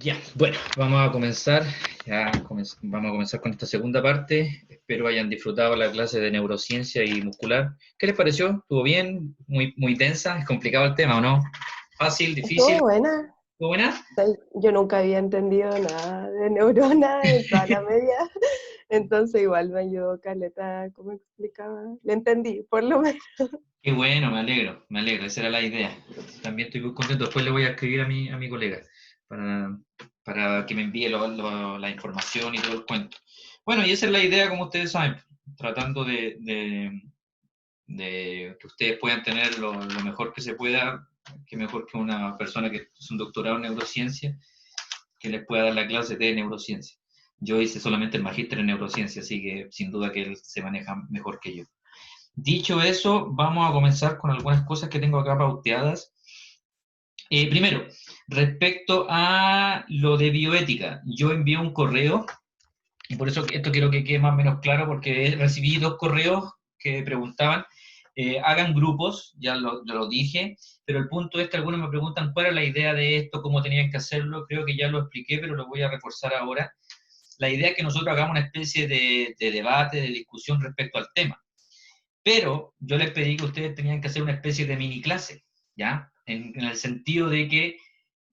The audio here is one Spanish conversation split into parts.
Ya, bueno, vamos a comenzar. Vamos a comenzar con esta segunda parte. Espero hayan disfrutado la clase de neurociencia y muscular. ¿Qué les pareció? ¿Estuvo bien? ¿Muy densa? ¿Es complicado el tema o no? ¿Fácil? ¿Difícil? Estuvo buena. ¿Estuvo buena? O sea, yo nunca había entendido nada de neuronas en toda la media, entonces igual me ayudó Caleta, como explicaba. Le entendí, por lo menos. Qué bueno, me alegro, esa era la idea. También estoy muy contento. Después le voy a escribir a mi colega para, para que me envíe la información y todo el cuento. Bueno, y esa es la idea, como ustedes saben, tratando de que ustedes puedan tener lo mejor que se pueda, que mejor que una persona que es un doctorado en neurociencia, que les pueda dar la clase de neurociencia. Yo hice solamente el magíster en neurociencia, así que sin duda que él se maneja mejor que yo. Dicho eso, vamos a comenzar con algunas cosas que tengo acá pauteadas. Primero, respecto a lo de bioética, yo envié un correo, y por eso esto quiero que quede más o menos claro, porque recibí dos correos que preguntaban, hagan grupos, ya lo dije, pero el punto es que algunos me preguntan cuál era la idea de esto, cómo tenían que hacerlo, creo que ya lo expliqué, pero lo voy a reforzar ahora. La idea es que nosotros hagamos una especie de debate, de discusión respecto al tema. Pero yo les pedí que ustedes tenían que hacer una especie de mini clase, ¿ya? En el sentido de que,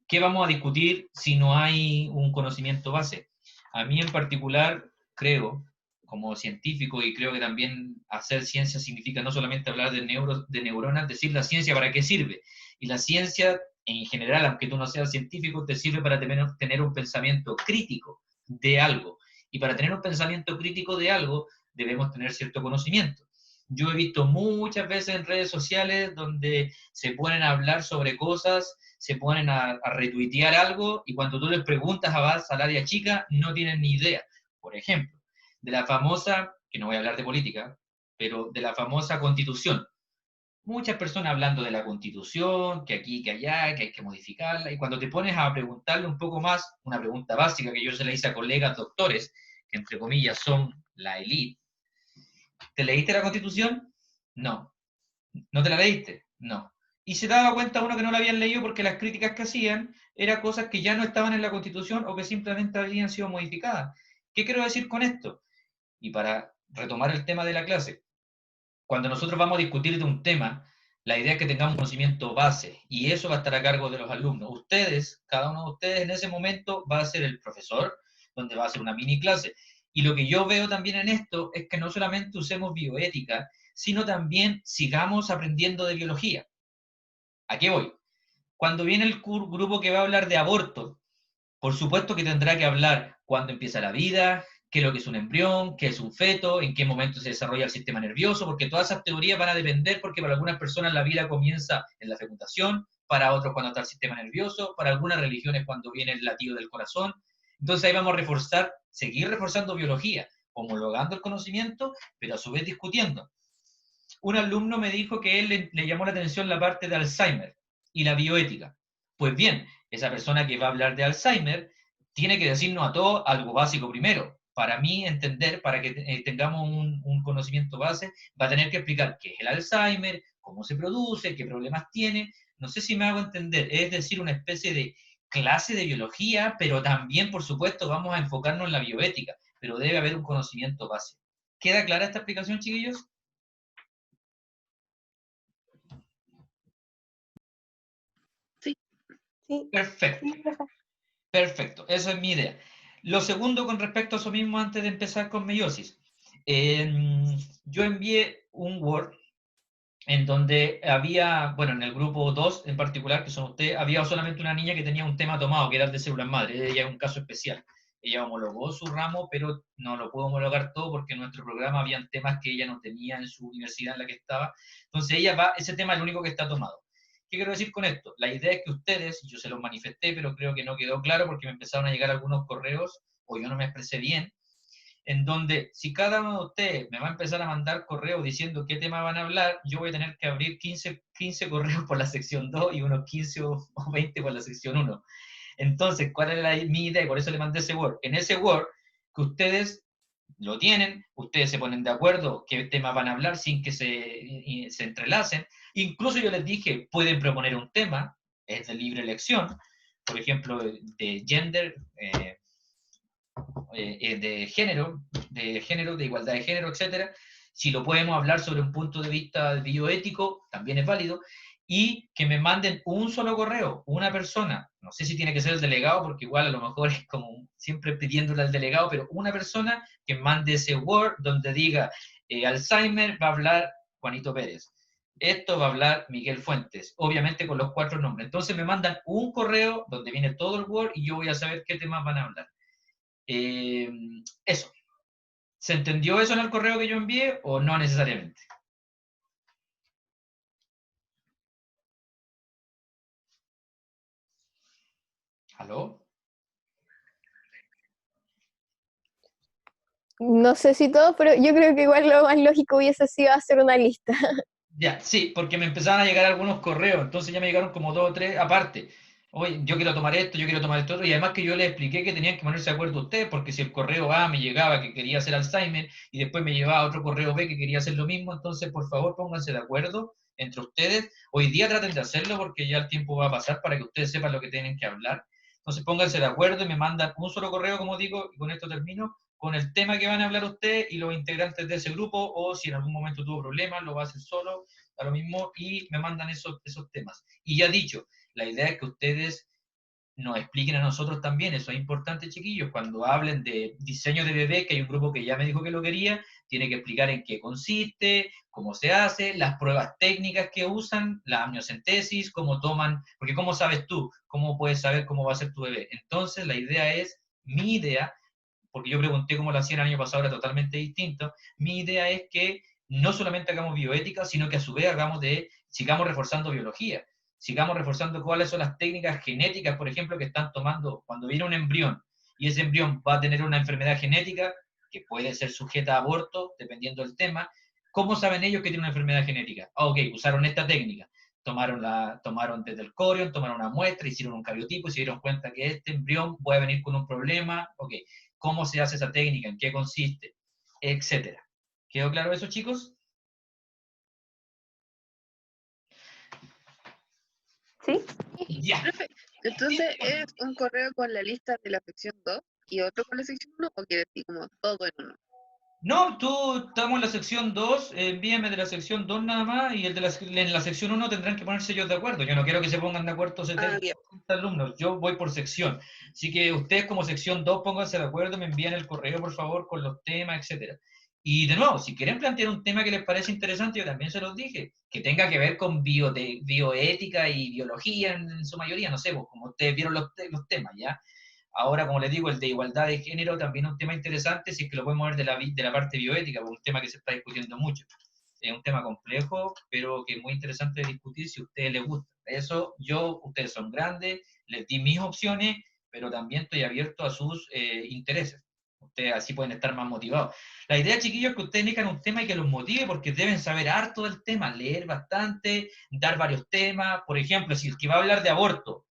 ¿qué vamos a discutir si no hay un conocimiento base? A mí en particular creo, como científico, y creo que también hacer ciencia significa no solamente hablar de neuronas, decir la ciencia para qué sirve. Y la ciencia, en general, aunque tú no seas científico, te sirve para tener un pensamiento crítico de algo. Y para tener un pensamiento crítico de algo, debemos tener cierto conocimiento. Yo he visto muchas veces en redes sociales donde se ponen a hablar sobre cosas, se ponen a retuitear algo y cuando tú les preguntas al área chica no tienen ni idea. Por ejemplo, de la famosa, que no voy a hablar de política, pero de la famosa constitución. Muchas personas hablando de la constitución, que aquí, que allá, que hay que modificarla, y cuando te pones a preguntarle un poco más, una pregunta básica que yo se le hice a colegas doctores, que entre comillas son la élite, ¿te leíste la constitución? No. ¿No te la leíste? No. Y se daba cuenta uno que no la habían leído porque las críticas que hacían eran cosas que ya no estaban en la Constitución o que simplemente habían sido modificadas. ¿Qué quiero decir con esto? Y para retomar el tema de la clase, cuando nosotros vamos a discutir de un tema, la idea es que tengamos conocimiento base y eso va a estar a cargo de los alumnos. Ustedes, cada uno de ustedes en ese momento va a ser el profesor, donde va a ser una mini clase. Y lo que yo veo también en esto es que no solamente usemos bioética, sino también sigamos aprendiendo de biología. ¿A qué voy? Cuando viene el grupo que va a hablar de aborto, por supuesto que tendrá que hablar cuándo empieza la vida, qué es lo que es un embrión, qué es un feto, en qué momento se desarrolla el sistema nervioso, porque todas esas teorías van a depender porque para algunas personas la vida comienza en la fecundación, para otros cuando está el sistema nervioso, para algunas religiones cuando viene el latido del corazón. Entonces ahí vamos a reforzar, seguir reforzando biología, homologando el conocimiento, pero a su vez discutiendo. Un alumno me dijo que él le llamó la atención la parte de Alzheimer y la bioética. Pues bien, esa persona que va a hablar de Alzheimer tiene que decirnos a todos algo básico primero. Para mí entender, para que tengamos un conocimiento base, va a tener que explicar qué es el Alzheimer, cómo se produce, qué problemas tiene. No sé si me hago entender, es decir, una especie de clase de biología, pero también, por supuesto, vamos a enfocarnos en la bioética, pero debe haber un conocimiento base. ¿Queda clara esta explicación, chiquillos? Sí. Sí, Perfecto. sí, profe. Perfecto, eso es mi idea. Lo segundo con respecto a eso mismo antes de empezar con meiosis. Eh, yo envié un Word en donde había, bueno, en el grupo 2 en particular, que son ustedes, había solamente una niña que tenía un tema tomado, que era el de células madre. Ella es un caso especial. Ella homologó su ramo, pero no lo pudo homologar todo porque en nuestro programa habían temas que ella no tenía en su universidad en la que estaba. Entonces ella va, ese tema es el único que está tomado. ¿Qué quiero decir con esto? La idea es que ustedes, yo se los manifesté, pero creo que no quedó claro porque me empezaron a llegar algunos correos o yo no me expresé bien, en donde si cada uno de ustedes me va a empezar a mandar correos diciendo qué tema van a hablar, yo voy a tener que abrir 15 correos por la sección 2 y unos 15 o 20 por la sección 1. Entonces, ¿cuál es mi idea? Y por eso le mandé ese Word. En ese Word, que ustedes lo tienen, ustedes se ponen de acuerdo qué tema van a hablar sin que se entrelacen. Incluso yo les dije, pueden proponer un tema, es de libre elección, por ejemplo, de gender, de género, de igualdad de género, etcétera. Si lo podemos hablar sobre un punto de vista bioético, también es válido. Y que me manden un solo correo, una persona, no sé si tiene que ser el delegado, porque igual a lo mejor es como siempre pidiéndole al delegado, pero una persona que mande ese Word donde diga Alzheimer va a hablar Juanito Pérez. Esto va a hablar Miguel Fuentes, obviamente con los 4 nombres. Entonces me mandan un correo donde viene todo el Word y yo voy a saber qué temas van a hablar. Eso. ¿Se entendió eso en el correo que yo envié o no necesariamente? ¿Aló? No sé si todo, pero yo creo que igual lo más lógico hubiese sido hacer una lista. Ya, sí, porque me empezaban a llegar algunos correos, entonces ya me llegaron como 2 o 3 aparte. Oye, yo quiero tomar esto, yo quiero tomar esto otro, y además que yo les expliqué que tenían que ponerse de acuerdo ustedes, porque si el correo A me llegaba que quería hacer Alzheimer y después me llevaba otro correo B que quería hacer lo mismo, entonces por favor pónganse de acuerdo entre ustedes. Hoy día traten de hacerlo porque ya el tiempo va a pasar para que ustedes sepan lo que tienen que hablar. Entonces pónganse de acuerdo y me mandan un solo correo, como digo, y con esto termino, con el tema que van a hablar ustedes y los integrantes de ese grupo, o si en algún momento tuvo problemas, lo va a hacer solo, a lo mismo, y me mandan esos temas. Y ya dicho, la idea es que ustedes nos expliquen a nosotros también, eso es importante, chiquillos, cuando hablen de diseño de bebé, que hay un grupo que ya me dijo que lo quería, tiene que explicar en qué consiste, cómo se hace, las pruebas técnicas que usan, la amniocentesis, cómo toman, porque cómo sabes tú, cómo puedes saber cómo va a ser tu bebé. Entonces, la idea es, mi idea, porque yo pregunté cómo lo hacían el año pasado, era totalmente distinto, mi idea es que no solamente hagamos bioética, sino que a su vez sigamos reforzando biología, sigamos reforzando cuáles son las técnicas genéticas, por ejemplo, que están tomando cuando viene un embrión, y ese embrión va a tener una enfermedad genética, que puede ser sujeta a aborto, dependiendo del tema. ¿Cómo saben ellos que tiene una enfermedad genética? Ah, ok, usaron esta técnica. Tomaron desde el corion, tomaron una muestra, hicieron un cariotipo y se dieron cuenta que este embrión puede venir con un problema. Ok, ¿cómo se hace esa técnica? ¿En qué consiste? Etcétera. ¿Quedó claro eso, chicos? ¿Sí? Ya. Profe, entonces es un correo con la lista de la sección 2 y otro con la sección 1, o quiere decir como todo en uno. No, estamos en la sección 2, envíame de la sección 2 nada más, y en la sección 1 tendrán que ponerse ellos de acuerdo. Yo no quiero que se pongan de acuerdo 70 Bien. alumnos, yo voy por sección. Así que ustedes como sección 2 pónganse de acuerdo, me envían el correo, por favor, con los temas, etcétera. Y de nuevo, si quieren plantear un tema que les parece interesante, yo también se los dije, que tenga que ver con bioética y biología en su mayoría, no sé, pues, como ustedes vieron los temas, ¿ya? Ahora, como les digo, el de igualdad de género también es un tema interesante, si es que lo podemos ver de la parte bioética, un tema que se está discutiendo mucho. Es un tema complejo, pero que es muy interesante de discutir si a ustedes les gusta. Eso, ustedes son grandes, les di mis opciones, pero también estoy abierto a sus intereses. Ustedes así pueden estar más motivados. La idea, chiquillos, es que ustedes elijan un tema y que los motive, porque deben saber harto del tema, leer bastante, dar varios temas. Por ejemplo, si el que va a hablar de aborto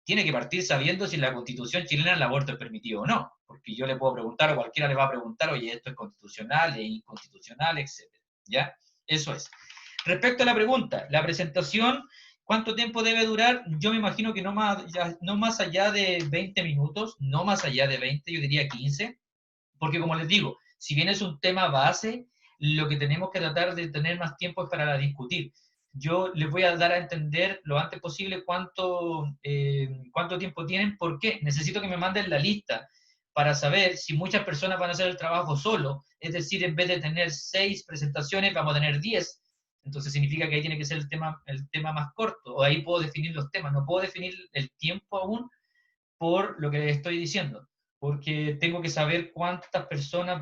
tiene que partir sabiendo si en la Constitución chilena el aborto es permitido o no, porque yo le puedo preguntar o cualquiera le va a preguntar, oye, esto es constitucional, es inconstitucional, etcétera. ¿Ya? Eso es. Respecto a la pregunta, la presentación, ¿cuánto tiempo debe durar? Yo me imagino que no más allá de 20 minutos, no más allá de 20, yo diría 15, porque como les digo, si bien es un tema base, lo que tenemos que tratar de tener más tiempo es para discutir. Yo les voy a dar a entender lo antes posible cuánto tiempo tienen, porque necesito que me manden la lista para saber si muchas personas van a hacer el trabajo solo, es decir, en vez de tener 6 presentaciones, vamos a tener 10. Entonces significa que ahí tiene que ser el tema más corto, o ahí puedo definir los temas, no puedo definir el tiempo aún por lo que les estoy diciendo, porque tengo que saber cuántas personas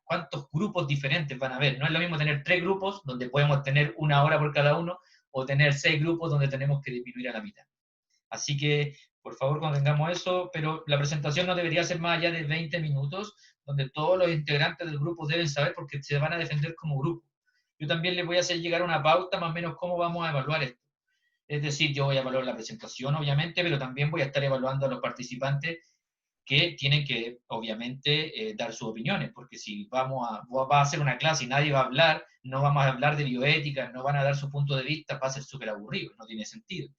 cuántos grupos diferentes van a haber. No es lo mismo tener 3 grupos donde podemos tener 1 hora por cada uno, o tener 6 grupos donde tenemos que disminuir a la mitad. Así que, por favor, cuando tengamos eso, pero la presentación no debería ser más allá de 20 minutos, donde todos los integrantes del grupo deben saber porque se van a defender como grupo. Yo también les voy a hacer llegar una pauta más o menos cómo vamos a evaluar esto. Es decir, yo voy a evaluar la presentación, obviamente, pero también voy a estar evaluando a los participantes que tienen que, obviamente, dar sus opiniones, porque si va a hacer una clase y nadie va a hablar, no vamos a hablar de bioética, no van a dar su punto de vista, va a ser súper aburrido, no tiene sentido.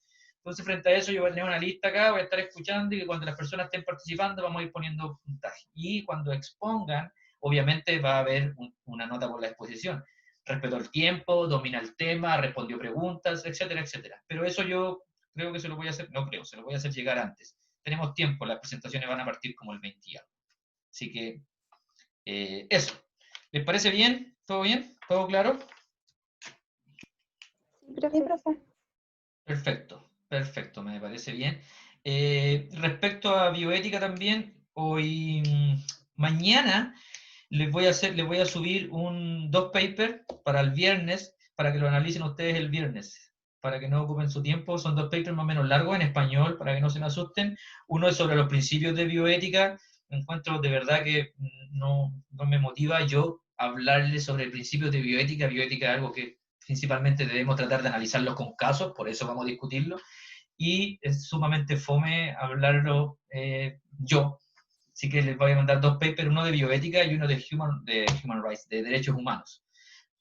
Entonces, frente a eso, yo voy a tener una lista acá, voy a estar escuchando, y que cuando las personas estén participando vamos a ir poniendo puntaje. Y cuando expongan, obviamente va a haber una nota por la exposición. Respetó el tiempo, domina el tema, respondió preguntas, etcétera, etcétera. Pero eso yo creo que se lo voy a hacer, no creo, se lo voy a hacer llegar antes. Tenemos tiempo, las presentaciones van a partir como el 20 y algo. Así que, eso. ¿Les parece bien? ¿Todo bien? ¿Todo claro? Sí, profe. Perfecto, perfecto, me parece bien. Respecto a bioética también, mañana les voy a subir dos papers para el viernes, para que lo analicen ustedes el viernes, para que no ocupen su tiempo. Son dos papers más o menos largos en español, para que no se me asusten. Uno es sobre los principios de bioética. Encuentro de verdad que no me motiva yo hablarles sobre principios de bioética. Bioética es algo que principalmente debemos tratar de analizarlo con casos, por eso vamos a discutirlo. Y es sumamente fome hablarlo yo. Así que les voy a mandar dos papers, uno de bioética y uno de human rights, de derechos humanos.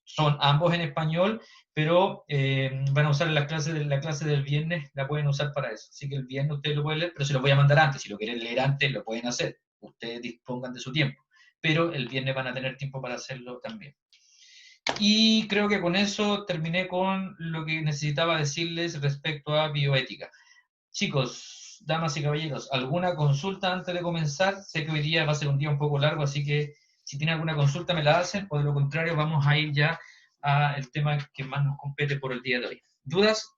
Son ambos en español, pero van a usar la clase del viernes, la pueden usar para eso. Así que el viernes ustedes lo pueden leer, pero se lo voy a mandar antes. Si lo quieren leer antes, lo pueden hacer. Ustedes dispongan de su tiempo. Pero el viernes van a tener tiempo para hacerlo también. Y creo que con eso terminé con lo que necesitaba decirles respecto a bioética. Chicos, damas y caballeros, ¿alguna consulta antes de comenzar? Sé que hoy día va a ser un día un poco largo, así que si tienen alguna consulta me la hacen, o de lo contrario vamos a ir ya al tema que más nos compete por el día de hoy. ¿Dudas?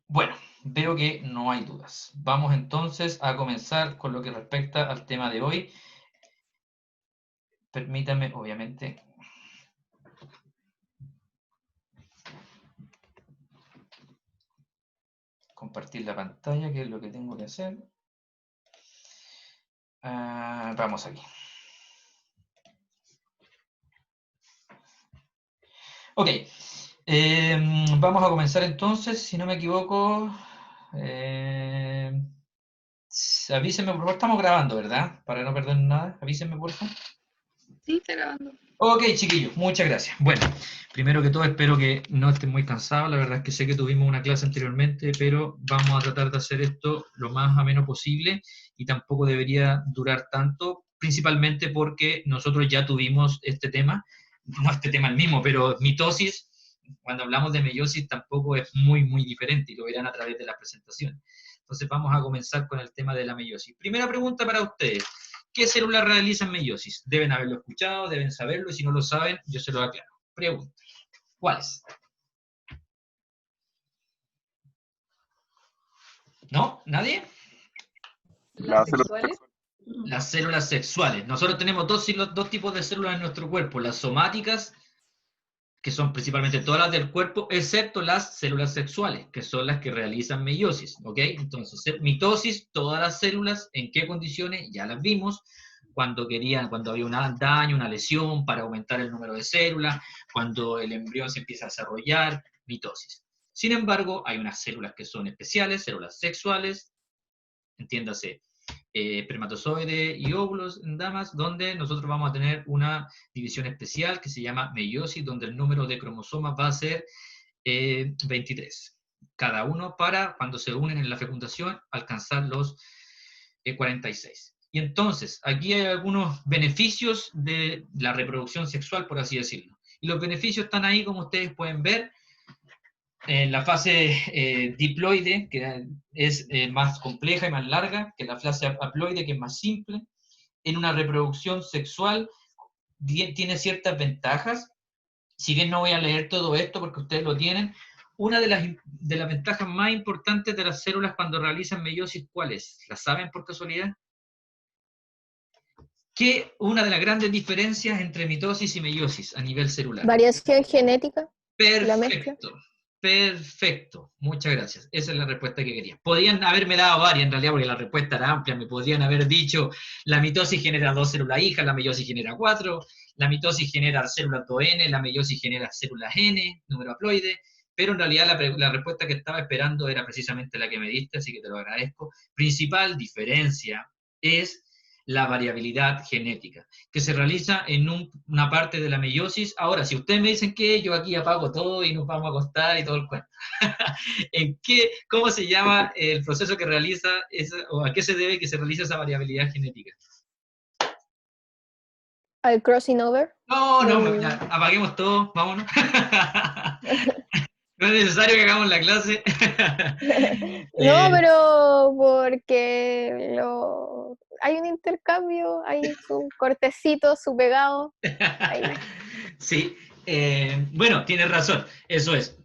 Bueno, veo que no hay dudas. Vamos entonces a comenzar con lo que respecta al tema de hoy. Permítanme, obviamente, compartir la pantalla, que es lo que tengo que hacer. Vamos aquí. Ok, vamos a comenzar entonces, si no me equivoco. Avísenme, por favor, estamos grabando, ¿verdad? Para no perder nada, avísenme, por favor. Sí, está grabando. Ok, chiquillos, muchas gracias. Bueno, primero que todo espero que no estén muy cansados, la verdad es que sé que tuvimos una clase anteriormente, pero vamos a tratar de hacer esto lo más ameno posible y tampoco debería durar tanto, principalmente porque nosotros ya tuvimos este tema, no este tema el mismo, pero mitosis, cuando hablamos de meiosis tampoco es muy diferente y lo verán a través de la presentación. Entonces vamos a comenzar con el tema de la meiosis. Primera pregunta para ustedes. ¿Qué células realizan meiosis? Deben haberlo escuchado, deben saberlo, y si no lo saben, yo se lo aclaro. Pregunta. ¿Cuáles? ¿No? ¿Nadie? Las sexuales. Las células sexuales. Nosotros tenemos dos tipos de células en nuestro cuerpo. Las somáticas, que son principalmente todas las del cuerpo, excepto las células sexuales, que son las que realizan meiosis. ¿Ok? Entonces, mitosis, todas las células, ¿en qué condiciones? Ya las vimos. Cuando había un daño, una lesión, para aumentar el número de células, cuando el embrión se empieza a desarrollar, mitosis. Sin embargo, hay unas células que son especiales, células sexuales, entiéndase, espermatozoide y óvulos en damas, donde nosotros vamos a tener una división especial que se llama meiosis, donde el número de cromosomas va a ser 23. Cada uno para, cuando se unen en la fecundación, alcanzar los 46. Y entonces, aquí hay algunos beneficios de la reproducción sexual, por así decirlo. Y los beneficios están ahí, como ustedes pueden ver, en la fase diploide, que es más compleja y más larga que la fase haploide, que es más simple. En una reproducción sexual tiene ciertas ventajas. Si bien no voy a leer todo esto porque ustedes lo tienen, una de las ventajas más importantes de las células cuando realizan meiosis, ¿cuál es? ¿La saben por casualidad? ¿Qué una de las grandes diferencias entre mitosis y meiosis a nivel celular? Variación genética. La mezcla. Perfecto, perfecto. Muchas gracias. Esa es la respuesta que quería. Podrían haberme dado varias, en realidad, porque la respuesta era amplia. Me podrían haber dicho, la mitosis genera 2 células hijas, la meiosis genera 4, la mitosis genera células 2N, la meiosis genera células N, número haploide, pero en realidad la respuesta que estaba esperando era precisamente la que me diste, así que te lo agradezco. Principal diferencia es la variabilidad genética, que se realiza en una parte de la meiosis. Ahora, si ustedes me dicen que yo aquí apago todo y nos vamos a acostar y todo el cuento. ¿Cómo se llama el proceso que realiza, o a qué se debe que se realiza esa variabilidad genética? Al crossing over. No, ya, apaguemos todo, vámonos. No es necesario que hagamos la clase. No, pero porque hay un intercambio, hay su cortecito, su pegado. Ahí. Sí, bueno, tienes razón, eso es.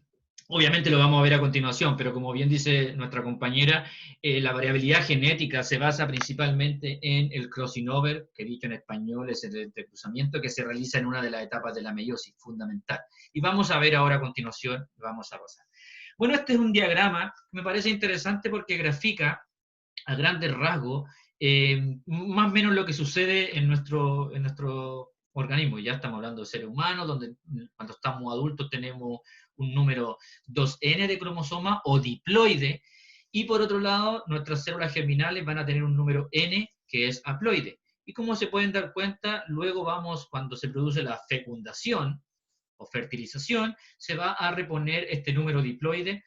Obviamente lo vamos a ver a continuación, pero como bien dice nuestra compañera, la variabilidad genética se basa principalmente en el crossing over, que dicho en español es el entrecruzamiento que se realiza en una de las etapas de la meiosis, fundamental. Y vamos a ver ahora a continuación, vamos a pasar. Bueno, este es un diagrama que me parece interesante porque grafica a grandes rasgos más o menos lo que sucede en nuestro organismo. Ya estamos hablando de seres humanos, donde cuando estamos adultos tenemos un número 2N de cromosoma o diploide, y por otro lado, nuestras células germinales van a tener un número N, que es haploide. Y como se pueden dar cuenta, luego cuando se produce la fecundación o fertilización, se va a reponer este número diploide,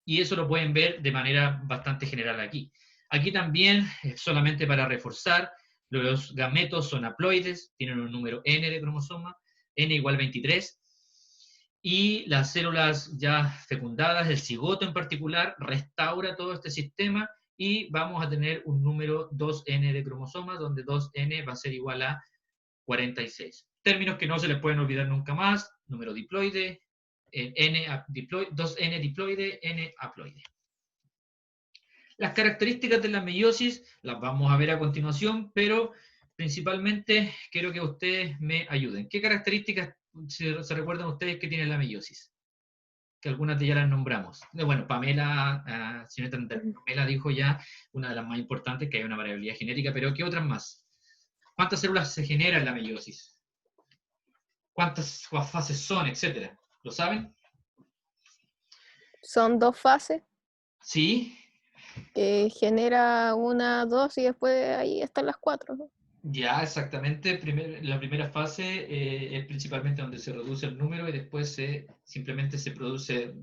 y eso lo pueden ver de manera bastante general aquí. Aquí también, solamente para reforzar, los gametos son haploides, tienen un número N de cromosoma, N igual 23, y las células ya fecundadas, el cigoto en particular, restaura todo este sistema y vamos a tener un número 2N de cromosomas, donde 2N va a ser igual a 46. Términos que no se les pueden olvidar nunca más: número diploide, 2N diploide, N haploide. Las características de la meiosis las vamos a ver a continuación, pero principalmente quiero que ustedes me ayuden. ¿Qué características se recuerdan ustedes que tiene la meiosis? Que algunas de ellas las nombramos. Bueno, Pamela dijo ya una de las más importantes, que hay una variabilidad genética, pero ¿qué otras más? ¿Cuántas células se generan en la meiosis? ¿Cuántas fases son, etcétera? ¿Lo saben? Son 2 fases Sí. que genera 1, 2 y después ahí están las 4. ¿no? Ya, exactamente. La primera fase es principalmente donde se reduce el número y después simplemente se produce,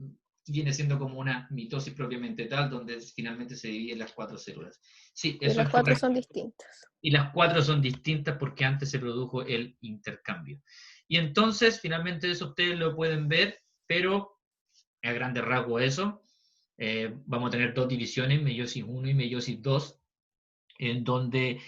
viene siendo como una mitosis propiamente tal, donde finalmente se dividen las 4 células. Sí, Y eso las es 4 correcto. son distintas. Y las 4 son distintas porque antes se produjo el intercambio. Y entonces, finalmente eso ustedes lo pueden ver, pero a grandes rasgos eso. Vamos a tener 2 divisiones, meiosis 1 y meiosis 2, en donde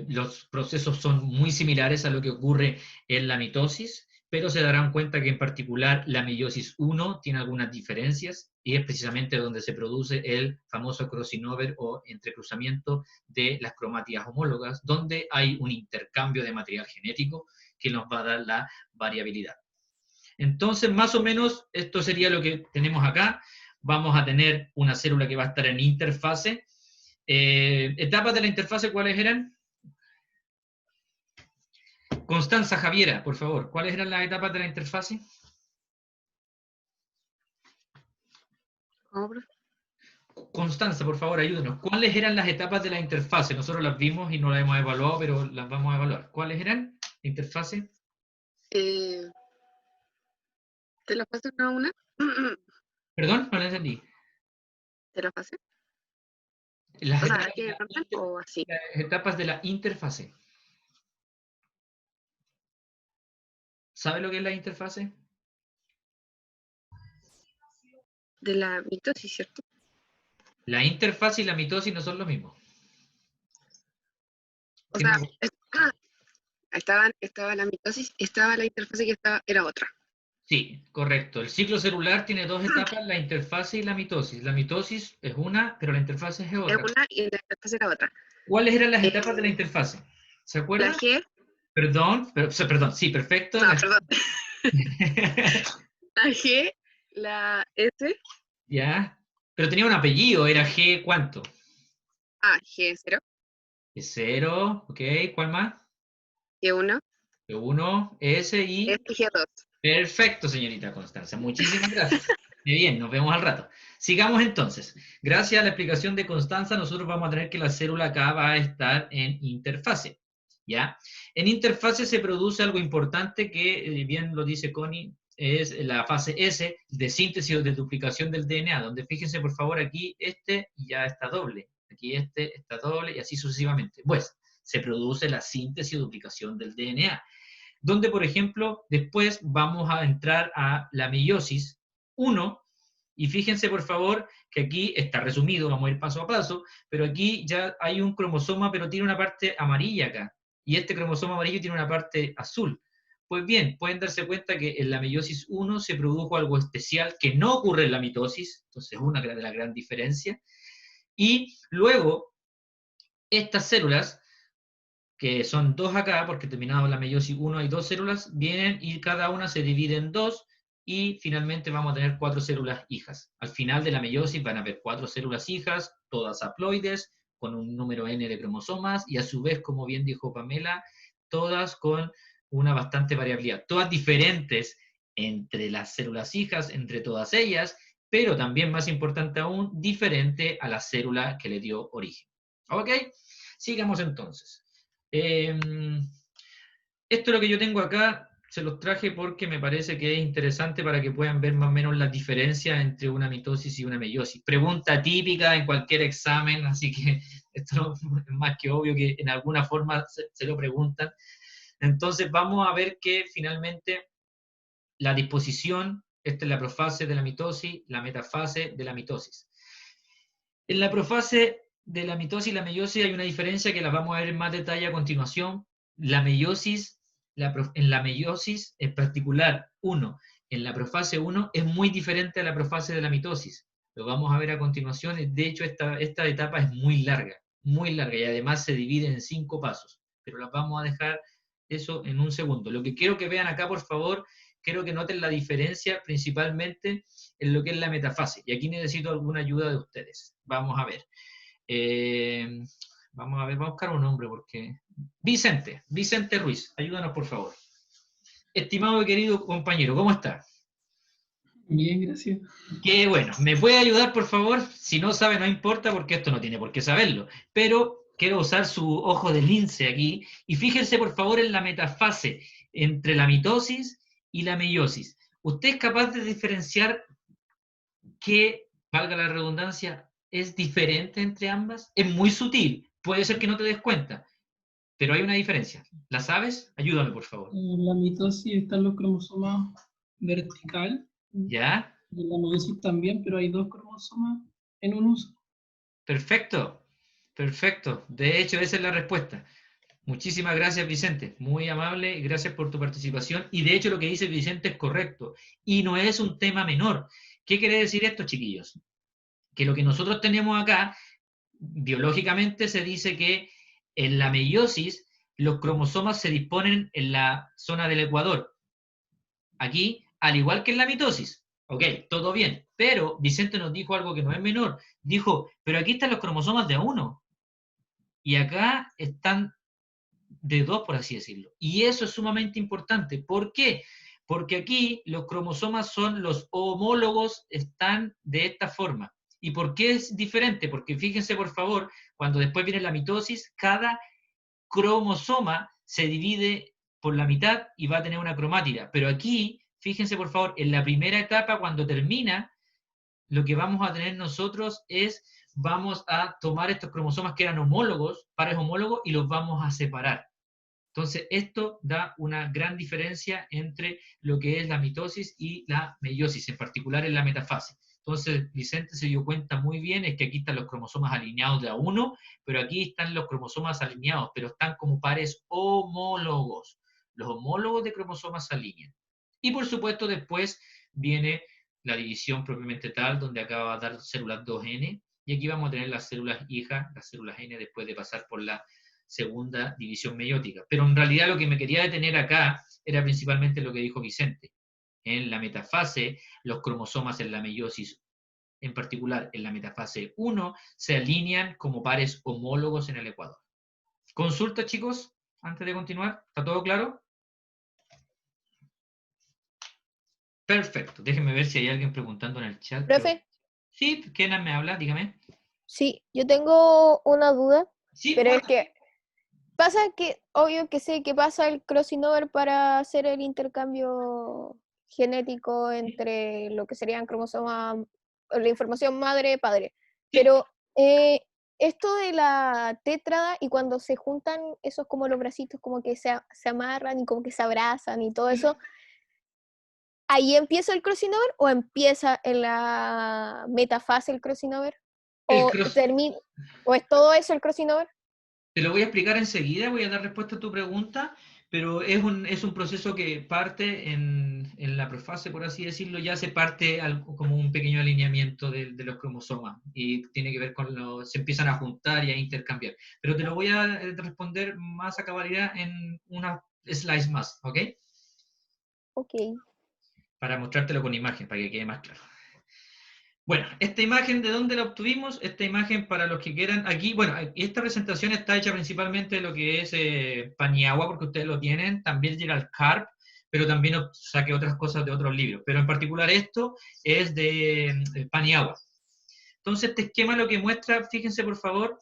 los procesos son muy similares a lo que ocurre en la mitosis, pero se darán cuenta que en particular la meiosis 1 tiene algunas diferencias y es precisamente donde se produce el famoso crossing over o entrecruzamiento de las cromátidas homólogas, donde hay un intercambio de material genético que nos va a dar la variabilidad. Entonces, más o menos, esto sería lo que tenemos acá. Vamos a tener una célula que va a estar en interfase. ¿Etapas de la interfase cuáles eran? Constanza, Javiera, por favor, ¿cuáles eran las etapas de la interfase? ¿Cómo, profe? Constanza, por favor, ayúdenos. ¿Cuáles eran las etapas de la interfase? Nosotros las vimos y no las hemos evaluado, pero las vamos a evaluar. ¿Cuáles eran? ¿Interfase? ¿Te la pasé una a una? Perdón, no la entendí. ¿Te la pasé? Las O sea, etapas, ¿hay que normal o así? las etapas de la interfase. ¿Sabe lo que es la interfase? De la mitosis, ¿cierto? La interfase y la mitosis no son lo mismo. O sea, estaba la mitosis, estaba la interfase que era otra. Sí, correcto. El ciclo celular tiene 2 etapas, la interfase y la mitosis. La mitosis es una, pero la interfase es Es otra. una y la interfase era otra. ¿Cuáles eran las etapas de la interfase? ¿Se La acuerdan? G, Perdón, sí, perfecto. no, perdón. La G, la S, Ya, pero tenía un apellido, era G, ¿cuánto? G0, G0, ok, ¿cuál más? G1, G1, S y... S y G2. Perfecto, señorita Constanza, muchísimas gracias. Bien, nos vemos al rato. Sigamos entonces. Gracias a la explicación de Constanza, nosotros vamos a tener que la célula acá va a estar en interfase. ¿Ya? En interfase se produce algo importante que, bien lo dice Connie, es la fase S de síntesis o de duplicación del DNA, donde fíjense por favor aquí este ya está doble, aquí este está doble y así sucesivamente. Pues se produce la síntesis o duplicación del DNA, donde por ejemplo después vamos a entrar a la meiosis 1, y fíjense por favor que aquí está resumido, vamos a ir paso a paso, pero aquí ya hay un cromosoma, pero tiene una parte amarilla acá, y este cromosoma amarillo tiene una parte azul. Pues bien, pueden darse cuenta que en la meiosis 1 se produjo algo especial que no ocurre en la mitosis, entonces una de las grandes diferencias, y luego estas células, que son dos acá, porque terminado la meiosis 1 hay dos células, vienen y cada una se divide en dos, y finalmente vamos a tener 4 células hijas. Al final de la meiosis van a haber 4 células hijas, todas haploides, con un número n de cromosomas, y a su vez, como bien dijo Pamela, todas con una bastante variabilidad, todas diferentes entre las células hijas, entre todas ellas, pero también, más importante aún, diferente a la célula que le dio origen. ¿Ok? Sigamos entonces. Esto es lo que yo tengo acá, se los traje porque me parece que es interesante para que puedan ver más o menos las diferencias entre una mitosis y una meiosis. Pregunta típica en cualquier examen, así que esto es más que obvio que en alguna forma se lo preguntan. Entonces vamos a ver que finalmente la disposición, esta es la profase de la mitosis, la metafase de la mitosis. En la profase de la mitosis y la meiosis hay una diferencia que la vamos a ver en más detalle a continuación. La meiosis, en la meiosis en particular, en la profase 1 es muy diferente a la profase de la mitosis. Lo vamos a ver a continuación. De hecho, esta etapa es muy larga, y además se divide en 5 pasos. Pero las vamos a dejar eso en un segundo. Lo que quiero que vean acá, por favor, quiero que noten la diferencia principalmente en lo que es la metafase. Y aquí necesito alguna ayuda de ustedes. Vamos a ver. Vamos a buscar un nombre porque... Vicente Ruiz, ayúdanos por favor. Estimado y querido compañero, ¿cómo está? Bien, gracias. Qué bueno. ¿Me puede ayudar por favor? Si no sabe, no importa porque esto no tiene por qué saberlo. Pero quiero usar su ojo de lince aquí. Y fíjense por favor en la metafase entre la mitosis y la meiosis. ¿Usted es capaz de diferenciar qué, valga la redundancia, es diferente entre ambas? Es muy sutil, puede ser que no te des cuenta, pero hay una diferencia. ¿La sabes? Ayúdame, por favor. En la mitosis están los cromosomas vertical, ¿Ya? y en la meiosis también, pero hay 2 cromosomas en un uso. Perfecto, perfecto. De hecho, esa es la respuesta. Muchísimas gracias, Vicente. Muy amable, gracias por tu participación. Y de hecho lo que dice Vicente es correcto. Y no es un tema menor. ¿Qué quiere decir esto, chiquillos? Que lo que nosotros tenemos acá, biológicamente se dice que en la meiosis los cromosomas se disponen en la zona del ecuador. Aquí, al igual que en la mitosis. Ok, todo bien. Pero Vicente nos dijo algo que no es menor. Dijo, pero aquí están los cromosomas de A1. Y acá están de 2, por así decirlo. Y eso es sumamente importante. ¿Por qué? Porque aquí los cromosomas son los homólogos, están de esta forma. ¿Y por qué es diferente? Porque fíjense, por favor, cuando después viene la mitosis, cada cromosoma se divide por la mitad y va a tener una cromátida. Pero aquí, fíjense, por favor, en la primera etapa, cuando termina, lo que vamos a tener nosotros es, vamos a tomar estos cromosomas que eran homólogos, pares homólogos, y los vamos a separar. Entonces, esto da una gran diferencia entre lo que es la mitosis y la meiosis, en particular en la metafase. Entonces, Vicente se dio cuenta muy bien, es que aquí están los cromosomas alineados de A1, pero aquí están los cromosomas alineados, pero están como pares homólogos. Los homólogos de cromosomas se alinean. Y por supuesto, después viene la división propiamente tal, donde acá va a dar células 2N, y aquí vamos a tener las células hijas, las células N, después de pasar por la segunda división meiótica. Pero en realidad lo que me quería detener acá era principalmente lo que dijo Vicente. En la metafase, los cromosomas en la meiosis, en particular en la metafase 1, se alinean como pares homólogos en el ecuador. ¿Consulta, chicos, antes de continuar? ¿Está todo claro? Perfecto. Déjenme ver si hay alguien preguntando en el chat. Profe, Sí, ¿quién me habla? Dígame. sí, yo tengo una duda, Sí, pero es bueno. que pasa que, obvio que sé que pasa el crossing over para hacer el intercambio genético entre lo que serían cromosomas, la información madre-padre, pero esto de la tétrada y cuando se juntan esos como los bracitos como que se amarran y como que se abrazan y todo eso, ¿ahí empieza el crossing over o empieza en la metafase el crossing over? El ¿O cross, termina, o es todo eso el crossing over? Te lo voy a explicar enseguida, voy a dar respuesta a tu pregunta, pero es un proceso que parte en la profase, por así decirlo, ya se parte como un pequeño alineamiento de los cromosomas y tiene que ver con se empiezan a juntar y a intercambiar. Pero te lo voy a responder más a cabalidad en una slice más, ¿ok? Ok. Para mostrártelo con imagen, para que quede más claro. Bueno, esta imagen, ¿de dónde la obtuvimos? Esta imagen, para los que quieran, aquí, bueno, esta presentación está hecha principalmente de lo que es Paniagua, porque ustedes lo tienen, también Gerald Karp, pero también saqué otras cosas de otros libros, pero en particular esto es de Paniagua. Entonces, este esquema lo que muestra, fíjense por favor,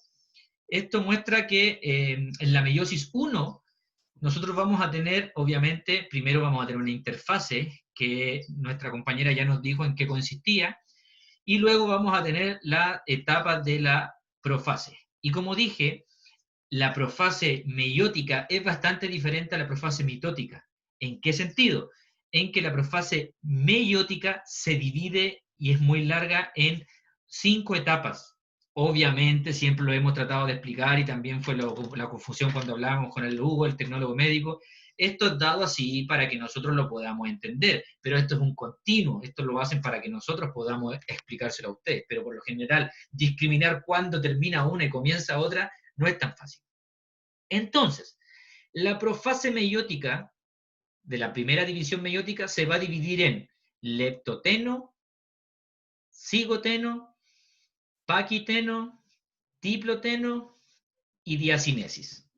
esto muestra que en la meiosis 1, nosotros vamos a tener, obviamente, primero vamos a tener una interfase, que nuestra compañera ya nos dijo en qué consistía, y luego vamos a tener la etapa de la profase. Y como dije, la profase meiótica es bastante diferente a la profase mitótica. ¿En qué sentido? En que la profase meiótica se divide y es muy larga en 5 etapas. Obviamente, siempre lo hemos tratado de explicar y también fue la confusión cuando hablábamos con el Hugo, el tecnólogo médico. Esto es dado así para que nosotros lo podamos entender, pero esto es un continuo, esto lo hacen para que nosotros podamos explicárselo a ustedes, pero por lo general, discriminar cuándo termina una y comienza otra no es tan fácil. Entonces, la profase meiótica de la primera división meiótica se va a dividir en leptoteno, cigoteno, paquiteno, diploteno y diacinesis.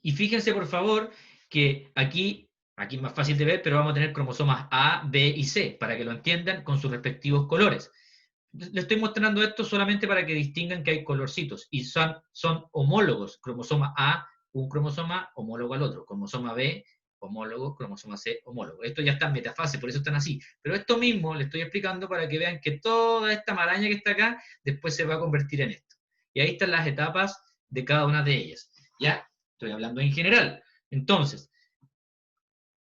Y fíjense, por favor, que aquí es más fácil de ver, pero vamos a tener cromosomas A, B y C, para que lo entiendan con sus respectivos colores. Les estoy mostrando esto solamente para que distingan que hay colorcitos, y son homólogos. Cromosoma A, un cromosoma homólogo al otro. Cromosoma B, homólogo. Cromosoma C, homólogo. Esto ya está en metafase, por eso están así. Pero esto mismo les estoy explicando para que vean que toda esta maraña que está acá, después se va a convertir en esto. Y ahí están las etapas de cada una de ellas. ¿Ya? Estoy hablando en general. Entonces,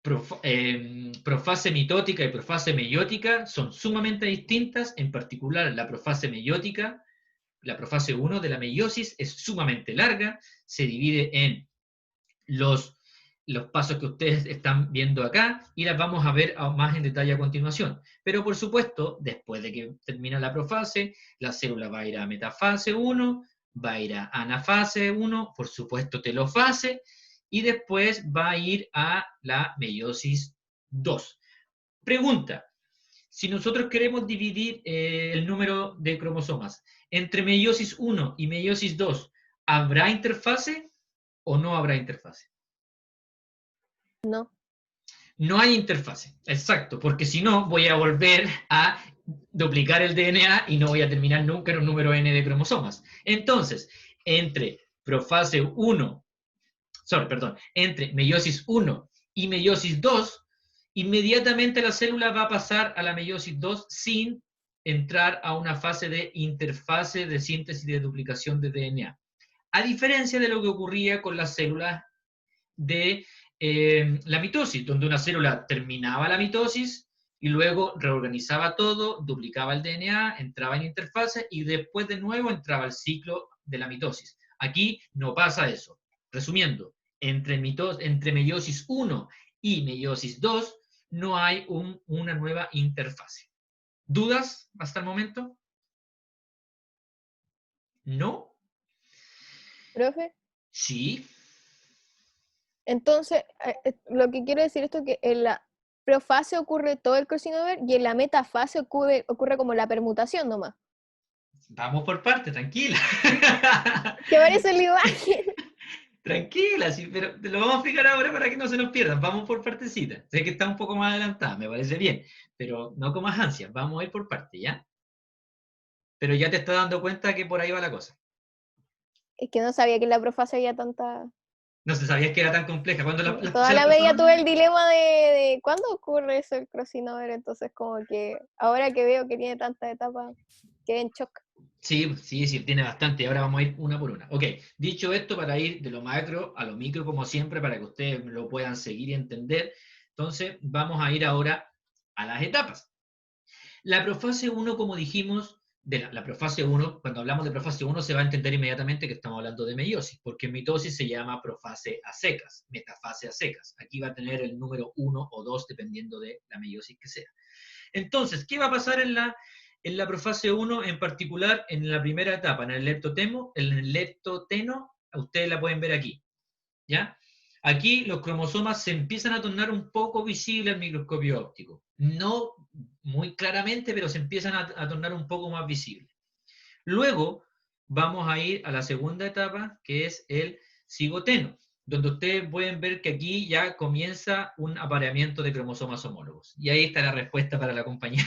profase mitótica y profase meiótica son sumamente distintas, en particular la profase meiótica, la profase 1 de la meiosis es sumamente larga, se divide en los pasos que ustedes están viendo acá y las vamos a ver más en detalle a continuación. Pero por supuesto, después de que termina la profase, la célula va a ir a metafase 1, va a ir a anafase 1, por supuesto telofase, y después va a ir a la meiosis 2. Pregunta, si nosotros queremos dividir el número de cromosomas entre meiosis 1 y meiosis 2, ¿habrá interfase o no habrá interfase? No. No hay interfase, exacto, porque si no voy a volver a duplicar el DNA y no voy a terminar nunca en un número n de cromosomas. Entonces, entre entre meiosis 1 y meiosis 2, inmediatamente la célula va a pasar a la meiosis 2 sin entrar a una fase de interfase de síntesis y de duplicación de DNA. A diferencia de lo que ocurría con las células de la mitosis, donde una célula terminaba la mitosis y luego reorganizaba todo, duplicaba el DNA, entraba en interfase y después de nuevo entraba al ciclo de la mitosis. Aquí no pasa eso. Resumiendo, entre meiosis 1 y meiosis 2 no hay una nueva interfase. ¿Dudas hasta el momento? ¿No? ¿Profe? Sí. Entonces, lo que quiero decir esto es que en la profase ocurre todo el crossing over y en la metafase ocurre como la permutación nomás. Vamos por parte, tranquila. Que parece la imagen. Tranquila, sí, pero te lo vamos a explicar ahora para que no se nos pierdan. Vamos por partecitas. Sé que está un poco más adelantada, me parece bien, pero no con más ansias. Vamos a ir por parte, ¿ya? Pero ya te estás dando cuenta que por ahí va la cosa. Es que no sabía que en la profase había tanta... No se sabías que era tan compleja. Cuando Toda se la la vida persona- tuve el dilema de cuándo ocurre eso el crossing over, entonces como que ahora que veo que tiene tantas etapas, quedé en shock. Sí, sí, sí, tiene bastante. Ahora vamos a ir una por una. Ok, dicho esto, para ir de lo macro a lo micro, como siempre, para que ustedes lo puedan seguir y entender, entonces vamos a ir ahora a las etapas. La profase 1, como dijimos, de la profase 1, cuando hablamos de profase 1 se va a entender inmediatamente que estamos hablando de meiosis, porque en mitosis se llama profase a secas, metafase a secas. Aquí va a tener el número 1 o 2 dependiendo de la meiosis que sea. Entonces, ¿qué va a pasar en la profase 1, en particular en la primera etapa, en el leptoteno? Ustedes la pueden ver aquí, ¿ya? Aquí los cromosomas se empiezan a tornar un poco visibles al microscopio óptico. No muy claramente, pero se empiezan a tornar un poco más visibles. Luego vamos a ir a la segunda etapa, que es el cigoteno, donde ustedes pueden ver que aquí ya comienza un apareamiento de cromosomas homólogos. Y ahí está la respuesta para la compañía.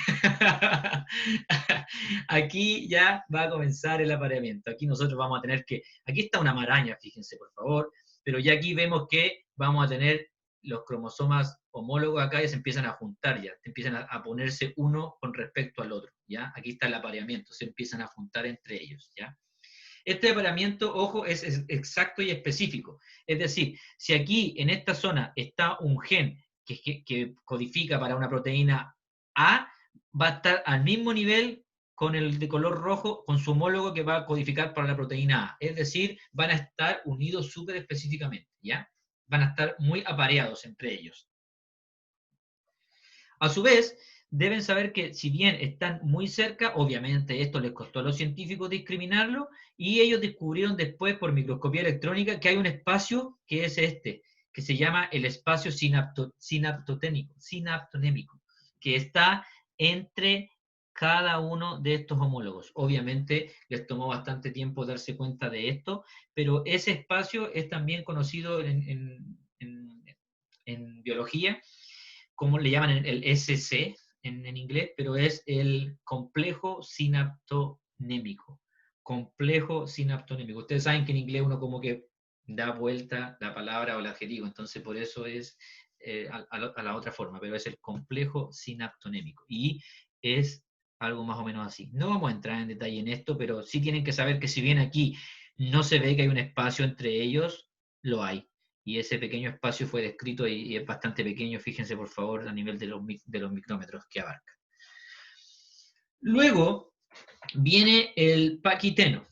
Aquí ya va a comenzar el apareamiento. Aquí nosotros vamos a tener que... Aquí está una maraña, fíjense por favor, pero ya aquí vemos que vamos a tener los cromosomas homólogos acá y se empiezan a juntar ya, empiezan a ponerse uno con respecto al otro, ¿ya? Aquí está el apareamiento, se empiezan a juntar entre ellos, ¿ya? Este apareamiento, ojo, es exacto y específico. Es decir, si aquí en esta zona está un gen que codifica para una proteína A, va a estar al mismo nivel con el de color rojo, con su homólogo que va a codificar para la proteína A. Es decir, van a estar unidos súper específicamente, ¿ya? Van a estar muy apareados entre ellos. A su vez, deben saber que si bien están muy cerca, obviamente esto les costó a los científicos discriminarlo, y ellos descubrieron después por microscopía electrónica que hay un espacio que es este, que se llama el espacio sinaptonémico, que está entre cada uno de estos homólogos. Obviamente les tomó bastante tiempo darse cuenta de esto, pero ese espacio es también conocido en biología, como le llaman el SC en inglés, pero es el complejo sinaptonémico. Complejo sinaptonémico. Ustedes saben que en inglés uno como que da vuelta la palabra o el adjetivo, entonces por eso es a la otra forma, pero es el complejo sinaptonémico. Y es algo más o menos así. No vamos a entrar en detalle en esto, pero sí tienen que saber que si bien aquí no se ve que hay un espacio entre ellos, lo hay. Y ese pequeño espacio fue descrito y es bastante pequeño, fíjense por favor, a nivel de los micrómetros que abarca. Luego viene el paquiteno.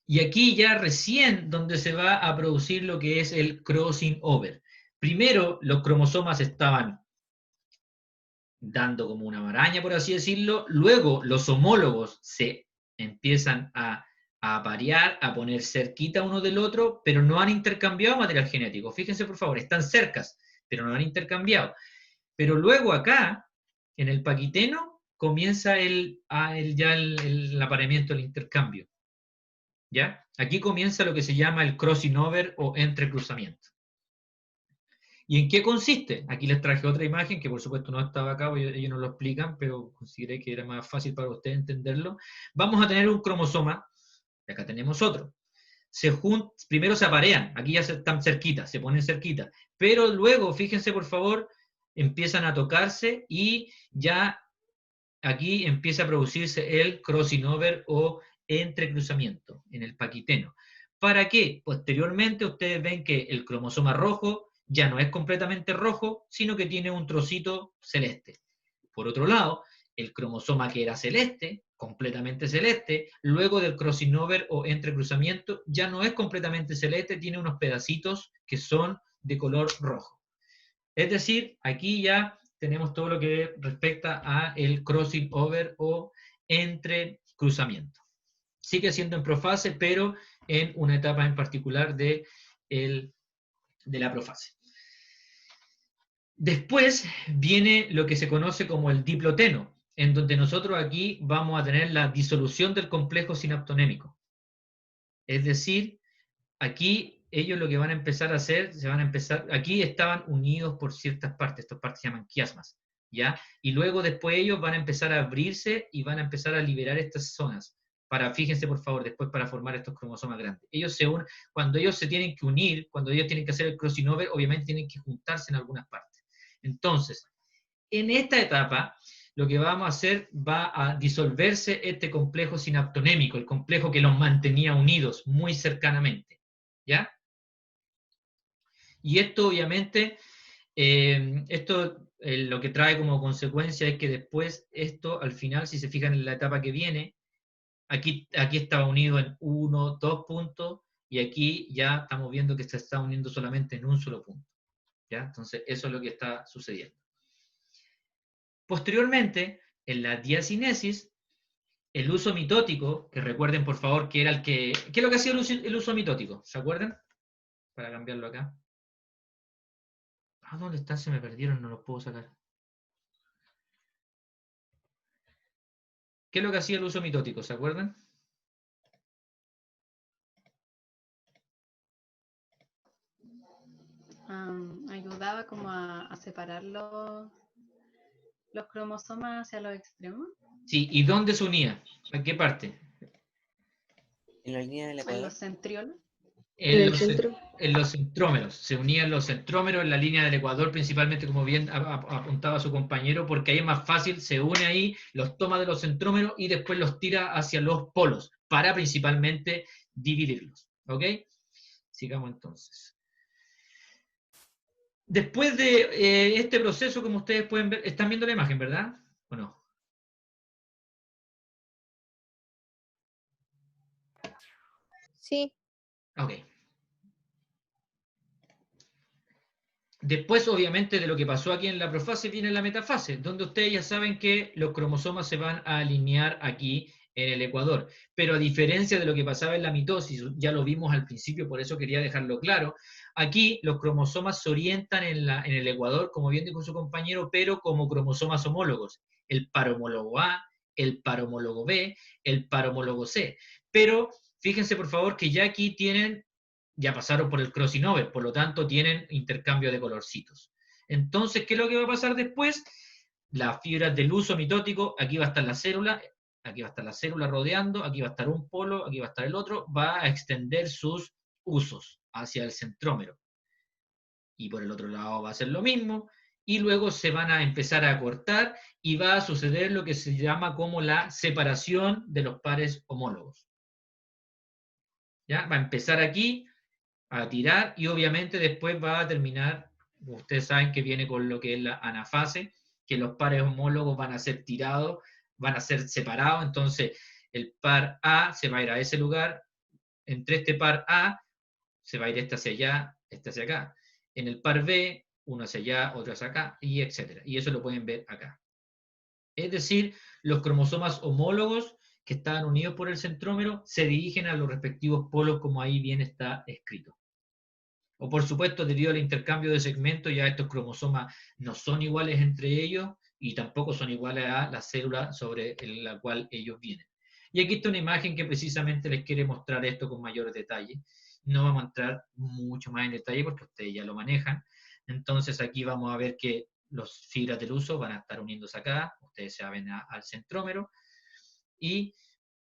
Y aquí ya recién donde se va a producir lo que es el crossing over. Primero los cromosomas estaban dando como una maraña, por así decirlo. Luego los homólogos se empiezan a aparear, a poner cerquita uno del otro, pero no han intercambiado material genético. Fíjense por favor, están cercas, pero no han intercambiado. Pero luego acá, en el paquiteno, comienza el apareamiento, el intercambio. ¿Ya? Aquí comienza lo que se llama el crossing over o entrecruzamiento. ¿Y en qué consiste? Aquí les traje otra imagen que por supuesto no estaba acá, ellos no lo explican, pero consideré que era más fácil para ustedes entenderlo. Vamos a tener un cromosoma, y acá tenemos otro. Primero se aparean, aquí ya están cerquitas, se ponen cerquitas, pero luego, fíjense por favor, empiezan a tocarse y ya aquí empieza a producirse el crossing over o entrecruzamiento en el paquiteno. ¿Para qué? Posteriormente ustedes ven que el cromosoma rojo ya no es completamente rojo, sino que tiene un trocito celeste. Por otro lado, el cromosoma que era celeste, completamente celeste, luego del crossing over o entrecruzamiento, ya no es completamente celeste, tiene unos pedacitos que son de color rojo. Es decir, aquí ya tenemos todo lo que respecta a el crossing over o entrecruzamiento. Sigue siendo en profase, pero en una etapa en particular de la profase. Después viene lo que se conoce como el diploteno, en donde nosotros aquí vamos a tener la disolución del complejo sinaptonémico. Es decir, aquí ellos lo que van a empezar a hacer, aquí estaban unidos por ciertas partes, estas partes se llaman quiasmas, ¿ya? Y luego después ellos van a empezar a abrirse y van a empezar a liberar estas zonas, fíjense por favor, después para formar estos cromosomas grandes. Ellos se unen, cuando ellos se tienen que unir, cuando ellos tienen que hacer el crossing over, obviamente tienen que juntarse en algunas partes. Entonces, en esta etapa, lo que vamos a hacer va a disolverse este complejo sinaptonémico, el complejo que los mantenía unidos muy cercanamente, ¿ya? Y esto obviamente, lo que trae como consecuencia es que después esto, al final, si se fijan en la etapa que viene, aquí estaba unido en 1, 2 puntos, y aquí ya estamos viendo que se está uniendo solamente en un solo punto, ¿ya? Entonces, eso es lo que está sucediendo. Posteriormente, en la diacinesis, el uso mitótico, que recuerden por favor que era el que... ¿Qué es lo que hacía el uso mitótico? ¿Se acuerdan? Para cambiarlo acá. ¿Dónde están? Se me perdieron, no los puedo sacar. ¿Qué es lo que hacía el uso mitótico? ¿Se acuerdan? Ayudaba como a separar los cromosomas hacia los extremos. Sí, ¿y dónde se unía? ¿A qué parte? En la línea del En ecuador. los centriolos. En los centrómeros. Se unían los centrómeros en la línea del ecuador, principalmente, como bien apuntaba su compañero, porque ahí es más fácil, se une ahí, los toma de los centrómeros y después los tira hacia los polos, para principalmente dividirlos. ¿Ok? Sigamos entonces. Después de este proceso, como ustedes pueden ver, están viendo la imagen, ¿verdad? ¿O no? Sí. Ok. Después, obviamente, de lo que pasó aquí en la profase, viene la metafase, donde ustedes ya saben que los cromosomas se van a alinear aquí en el ecuador. Pero a diferencia de lo que pasaba en la mitosis, ya lo vimos al principio, por eso quería dejarlo claro, aquí los cromosomas se orientan en el ecuador, como bien dijo su compañero, pero como cromosomas homólogos. El par homólogo A, el par homólogo B, el par homólogo C. Pero fíjense, por favor, que ya aquí ya pasaron por el crossing over, por lo tanto tienen intercambio de colorcitos. Entonces, ¿qué es lo que va a pasar después? Las fibras del uso mitótico, aquí va a estar la célula rodeando, aquí va a estar un polo, aquí va a estar el otro, va a extender sus usos hacia el centrómero. Y por el otro lado va a ser lo mismo, y luego se van a empezar a cortar y va a suceder lo que se llama como la separación de los pares homólogos. ¿Ya? Va a empezar aquí, a tirar, y obviamente después va a terminar, ustedes saben que viene con lo que es la anafase, que los pares homólogos van a ser tirados, van a ser separados, entonces el par A se va a ir a ese lugar, entre este par A se va a ir este hacia allá, este hacia acá, en el par B, uno hacia allá, otro hacia acá, y etcétera, y eso lo pueden ver acá. Es decir, los cromosomas homólogos que estaban unidos por el centrómero se dirigen a los respectivos polos, como ahí bien está escrito. O por supuesto, debido al intercambio de segmentos, ya estos cromosomas no son iguales entre ellos y tampoco son iguales a la célula sobre la cual ellos vienen. Y aquí está una imagen que precisamente les quiere mostrar esto con mayor detalle. No vamos a entrar mucho más en detalle porque ustedes ya lo manejan. Entonces aquí vamos a ver que las fibras del uso van a estar uniéndose acá, ustedes se ven al centrómero, y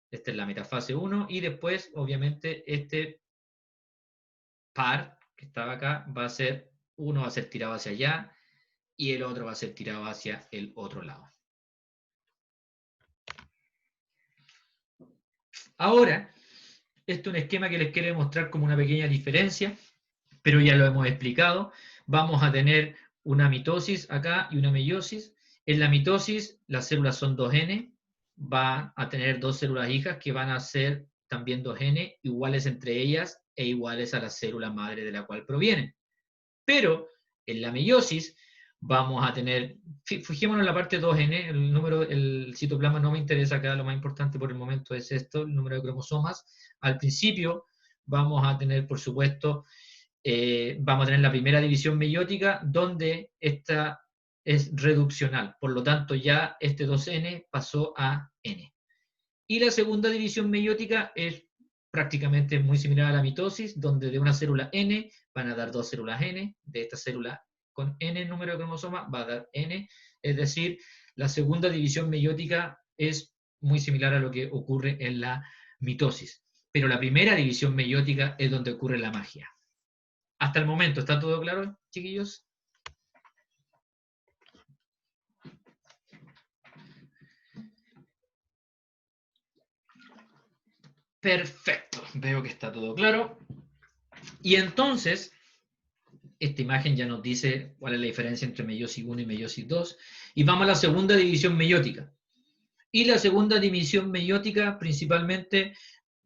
esta es la metafase 1, y después, obviamente, este par que estaba acá, uno va a ser tirado hacia allá y el otro va a ser tirado hacia el otro lado. Ahora, este es un esquema que les quiero mostrar como una pequeña diferencia, pero ya lo hemos explicado. Vamos a tener una mitosis acá y una meiosis. En la mitosis, las células son 2N, va a tener dos células hijas que van a ser también 2N, iguales entre ellas e iguales a la célula madre de la cual provienen. Pero en la meiosis vamos a tener, fijémonos en la parte 2N, el citoplasma no me interesa acá, lo más importante por el momento es esto, el número de cromosomas. Al principio vamos a tener, por supuesto, vamos a tener la primera división meiótica, donde esta es reduccional, por lo tanto ya este 2N pasó a N. Y la segunda división meiótica es prácticamente muy similar a la mitosis, donde de una célula N van a dar 2 células N, de esta célula con N número de cromosomas va a dar N, es decir, la segunda división meiótica es muy similar a lo que ocurre en la mitosis. Pero la primera división meiótica es donde ocurre la magia. Hasta el momento, ¿está todo claro, chiquillos? Perfecto, veo que está todo claro. Y entonces, esta imagen ya nos dice cuál es la diferencia entre meiosis 1 y meiosis 2. Y vamos a la segunda división meiótica. Y la segunda división meiótica, principalmente,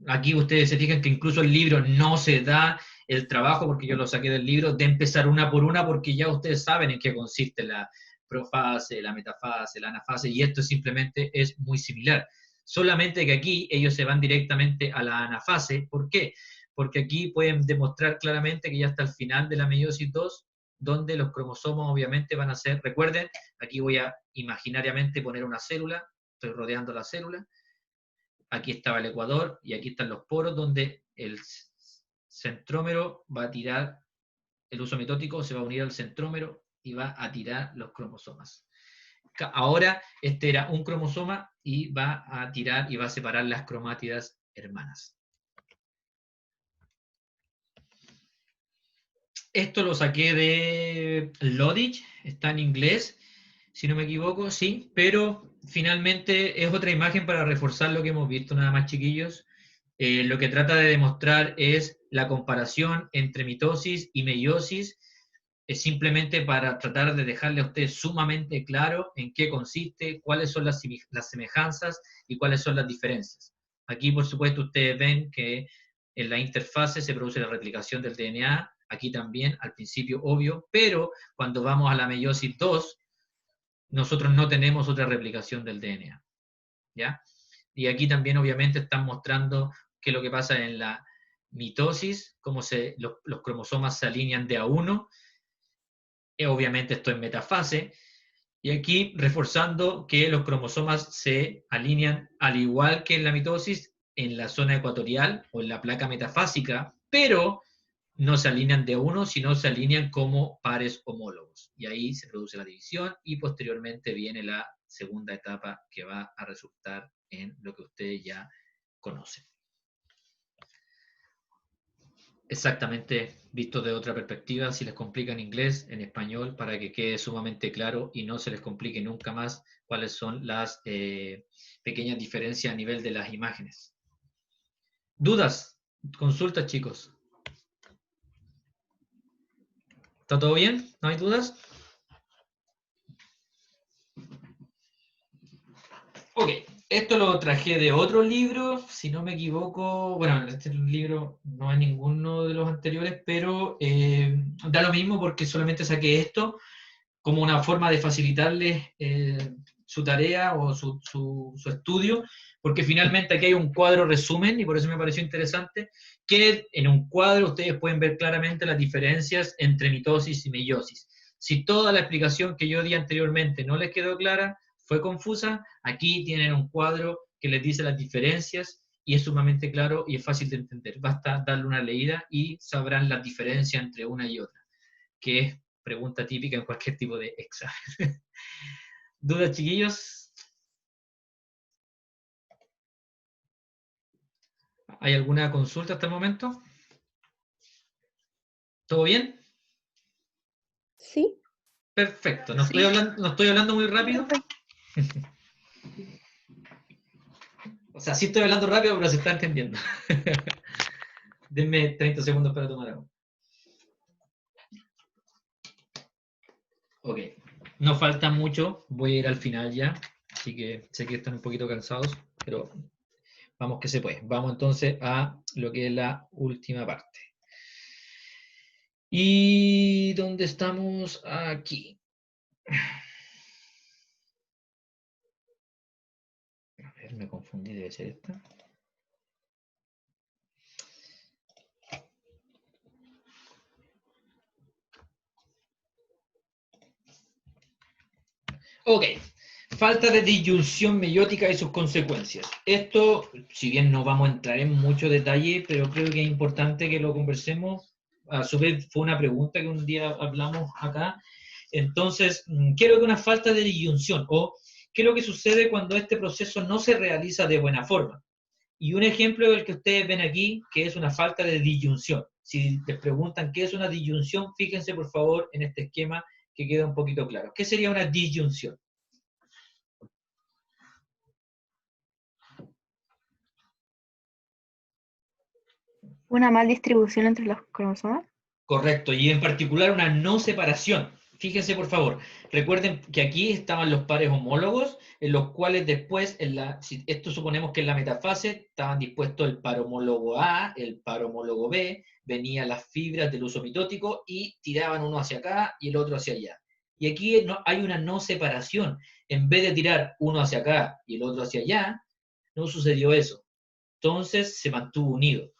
aquí ustedes se fijan que incluso el libro no se da el trabajo, porque yo lo saqué del libro, de empezar una por una, porque ya ustedes saben en qué consiste la profase, la metafase, la anafase, y esto simplemente es muy similar. Solamente que aquí ellos se van directamente a la anafase. ¿Por qué? Porque aquí pueden demostrar claramente que ya está al final de la meiosis 2, donde los cromosomas obviamente van a ser, recuerden, aquí voy a imaginariamente poner una célula, estoy rodeando la célula, aquí estaba el ecuador y aquí están los poros donde el centrómero va a tirar, el uso mitótico se va a unir al centrómero y va a tirar los cromosomas. Ahora este era un cromosoma y va a tirar y va a separar las cromátidas hermanas. Esto lo saqué de Lodich, está en inglés, si no me equivoco, sí, pero finalmente es otra imagen para reforzar lo que hemos visto nada más, chiquillos. Lo que trata de demostrar es la comparación entre mitosis y meiosis, es simplemente para tratar de dejarle a usted sumamente claro en qué consiste, cuáles son las semejanzas y cuáles son las diferencias. Aquí, por supuesto, ustedes ven que en la interfase se produce la replicación del DNA, aquí también, al principio, obvio, pero cuando vamos a la meiosis 2, nosotros no tenemos otra replicación del DNA, ¿ya? Y aquí también, obviamente, están mostrando qué es lo que pasa en la mitosis, cómo los cromosomas se alinean de a uno. Obviamente esto es metafase. Y aquí reforzando que los cromosomas se alinean al igual que en la mitosis en la zona ecuatorial o en la placa metafásica, pero no se alinean de uno, sino se alinean como pares homólogos. Y ahí se produce la división y posteriormente viene la segunda etapa que va a resultar en lo que ustedes ya conocen. Exactamente visto de otra perspectiva, si les complica en inglés, en español, para que quede sumamente claro y no se les complique nunca más cuáles son las pequeñas diferencias a nivel de las imágenes. ¿Dudas? Consultas, chicos. ¿Está todo bien? ¿No hay dudas? Ok, esto lo traje de otro libro, si no me equivoco. Bueno, este libro no es ninguno de los anteriores, pero da lo mismo porque solamente saqué esto como una forma de facilitarles su tarea o su estudio, porque finalmente aquí hay un cuadro resumen y por eso me pareció interesante que en un cuadro ustedes pueden ver claramente las diferencias entre mitosis y meiosis. Si toda la explicación que yo di anteriormente no les quedó clara, fue confusa, aquí tienen un cuadro que les dice las diferencias y es sumamente claro y es fácil de entender. Basta darle una leída y sabrán las diferencias entre una y otra, que es pregunta típica en cualquier tipo de examen. ¿Dudas, chiquillos? ¿Hay alguna consulta hasta el momento? ¿Todo bien? Sí. Perfecto. ¿No Sí. estoy hablando muy rápido? O sea, sí estoy hablando rápido, pero se está entendiendo. Denme 30 segundos para tomar agua. Ok. No falta mucho. Voy a ir al final ya. Así que sé que están un poquito cansados, pero vamos que se puede. Vamos entonces a lo que es la última parte. ¿Y dónde estamos? Aquí. A ver, me confundí, debe ser esta. Ok, falta de disyunción meiótica y sus consecuencias. Esto, si bien no vamos a entrar en mucho detalle, pero creo que es importante que lo conversemos. A su vez, fue una pregunta que un día hablamos acá. Entonces, ¿qué es lo que es una falta de disyunción? O, ¿qué es lo que sucede cuando este proceso no se realiza de buena forma? Y un ejemplo del que ustedes ven aquí, que es una falta de disyunción. Si les preguntan qué es una disyunción, fíjense por favor en este esquema que queda un poquito claro. ¿Qué sería una disyunción? ¿Una mal distribución entre los cromosomas? Correcto, y en particular una no separación. Fíjense por favor, recuerden que aquí estaban los pares homólogos, en los cuales después, si esto suponemos que en la metafase, estaban dispuestos el par homólogo A, el par homólogo B, venían las fibras del uso mitótico y tiraban uno hacia acá y el otro hacia allá. Y aquí hay una no separación. En vez de tirar uno hacia acá y el otro hacia allá, no sucedió eso. Entonces se mantuvo unido.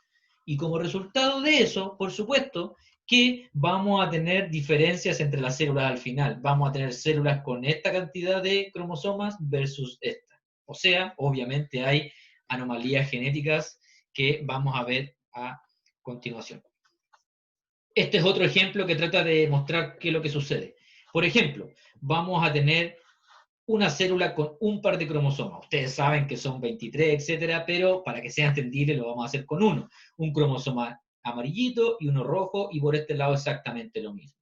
Y como resultado de eso, por supuesto, que vamos a tener diferencias entre las células al final. Vamos a tener células con esta cantidad de cromosomas versus esta. O sea, obviamente hay anomalías genéticas que vamos a ver a continuación. Este es otro ejemplo que trata de mostrar qué es lo que sucede. Por ejemplo, vamos a tener una célula con un par de cromosomas. Ustedes saben que son 23, etcétera, pero para que sea entendible lo vamos a hacer con uno. Un cromosoma amarillito y uno rojo, y por este lado exactamente lo mismo.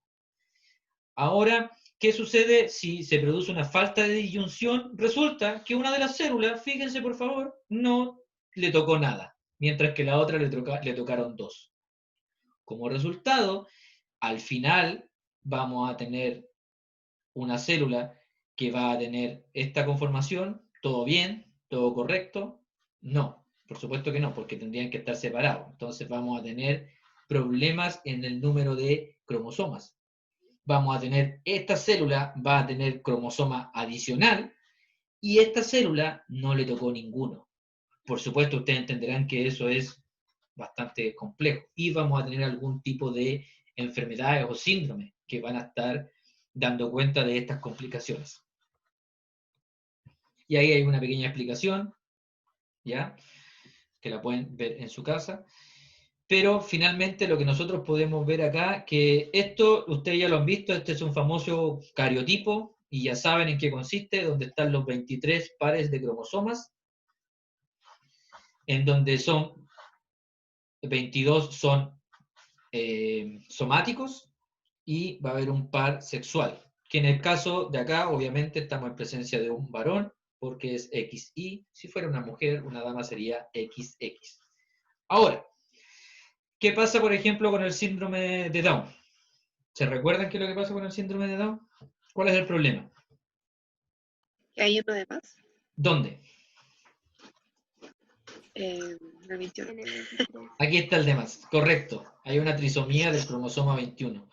Ahora, ¿qué sucede si se produce una falta de disyunción? Resulta que una de las células, fíjense por favor, no le tocó nada, mientras que la otra le tocaron dos. Como resultado, al final vamos a tener una célula que va a tener esta conformación. ¿Todo bien? ¿Todo correcto? No, por supuesto que no, porque tendrían que estar separados. Entonces vamos a tener problemas en el número de cromosomas. Vamos a tener, esta célula va a tener cromosoma adicional y esta célula no le tocó ninguno. Por supuesto, ustedes entenderán que eso es bastante complejo y vamos a tener algún tipo de enfermedades o síndromes que van a estar dando cuenta de estas complicaciones. Y ahí hay una pequeña explicación, ¿ya? Que la pueden ver en su casa. Pero finalmente lo que nosotros podemos ver acá, que esto, ustedes ya lo han visto, este es un famoso cariotipo, y ya saben en qué consiste, donde están los 23 pares de cromosomas, en donde son 22 son somáticos, y va a haber un par sexual, que en el caso de acá, obviamente, estamos en presencia de un varón, porque es XY. Si fuera una mujer, una dama sería XX. Ahora, ¿qué pasa, por ejemplo, con el síndrome de Down? ¿Se recuerdan qué es lo que pasa con el síndrome de Down? ¿Cuál es el problema? ¿Hay uno de más? ¿Dónde? La 21. Aquí está el de más, correcto. Hay una trisomía del cromosoma 21.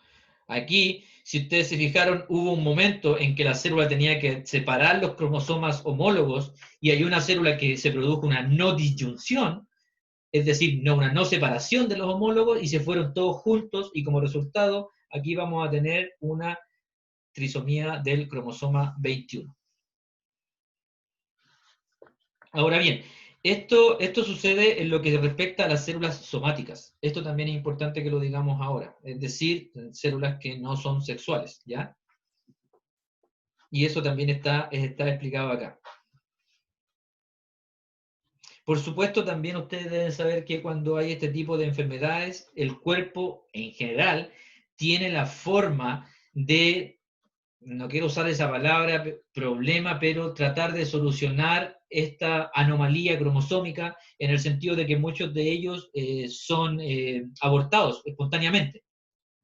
Aquí, si ustedes se fijaron, hubo un momento en que la célula tenía que separar los cromosomas homólogos y hay una célula que se produjo una no disyunción, es decir, una no separación de los homólogos, y se fueron todos juntos, y como resultado, aquí vamos a tener una trisomía del cromosoma 21. Ahora bien, esto sucede en lo que respecta a las células somáticas. Esto también es importante que lo digamos ahora, es decir, células que no son sexuales, ¿ya? Y eso también está explicado acá. Por supuesto, también ustedes deben saber que cuando hay este tipo de enfermedades, el cuerpo en general tiene la forma de, no quiero usar esa palabra, problema, pero tratar de solucionar esta anomalía cromosómica, en el sentido de que muchos de ellos son abortados espontáneamente,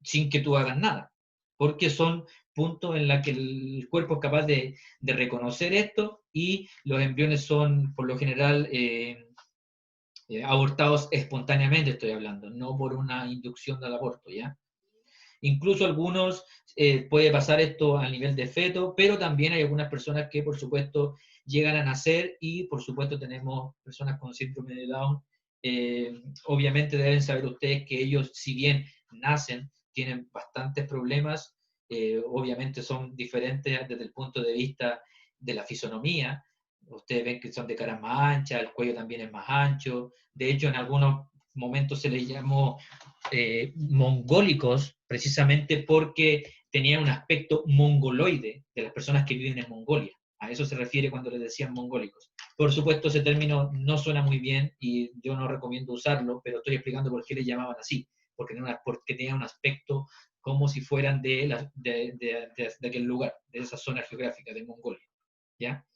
sin que tú hagas nada, porque son puntos en los que el cuerpo es capaz de reconocer esto, y los embriones son, por lo general, abortados espontáneamente, estoy hablando, no por una inducción del aborto, ¿ya? Incluso algunos puede pasar esto a nivel de feto, pero también hay algunas personas que, por supuesto, llegan a nacer, y, por supuesto, tenemos personas con síndrome de Down. Obviamente deben saber ustedes que ellos, si bien nacen, tienen bastantes problemas. Obviamente son diferentes desde el punto de vista de la fisonomía. Ustedes ven que son de cara más ancha, el cuello también es más ancho. De hecho, en algunos momentos se les llamó mongólicos, precisamente porque tenían un aspecto mongoloide de las personas que viven en Mongolia. A eso se refiere cuando les decían mongólicos. Por supuesto, ese término no suena muy bien y yo no recomiendo usarlo, pero estoy explicando por qué le llamaban así, porque tenían un aspecto como si fueran de aquel lugar, de esa zona geográfica de Mongolia. ¿Ya?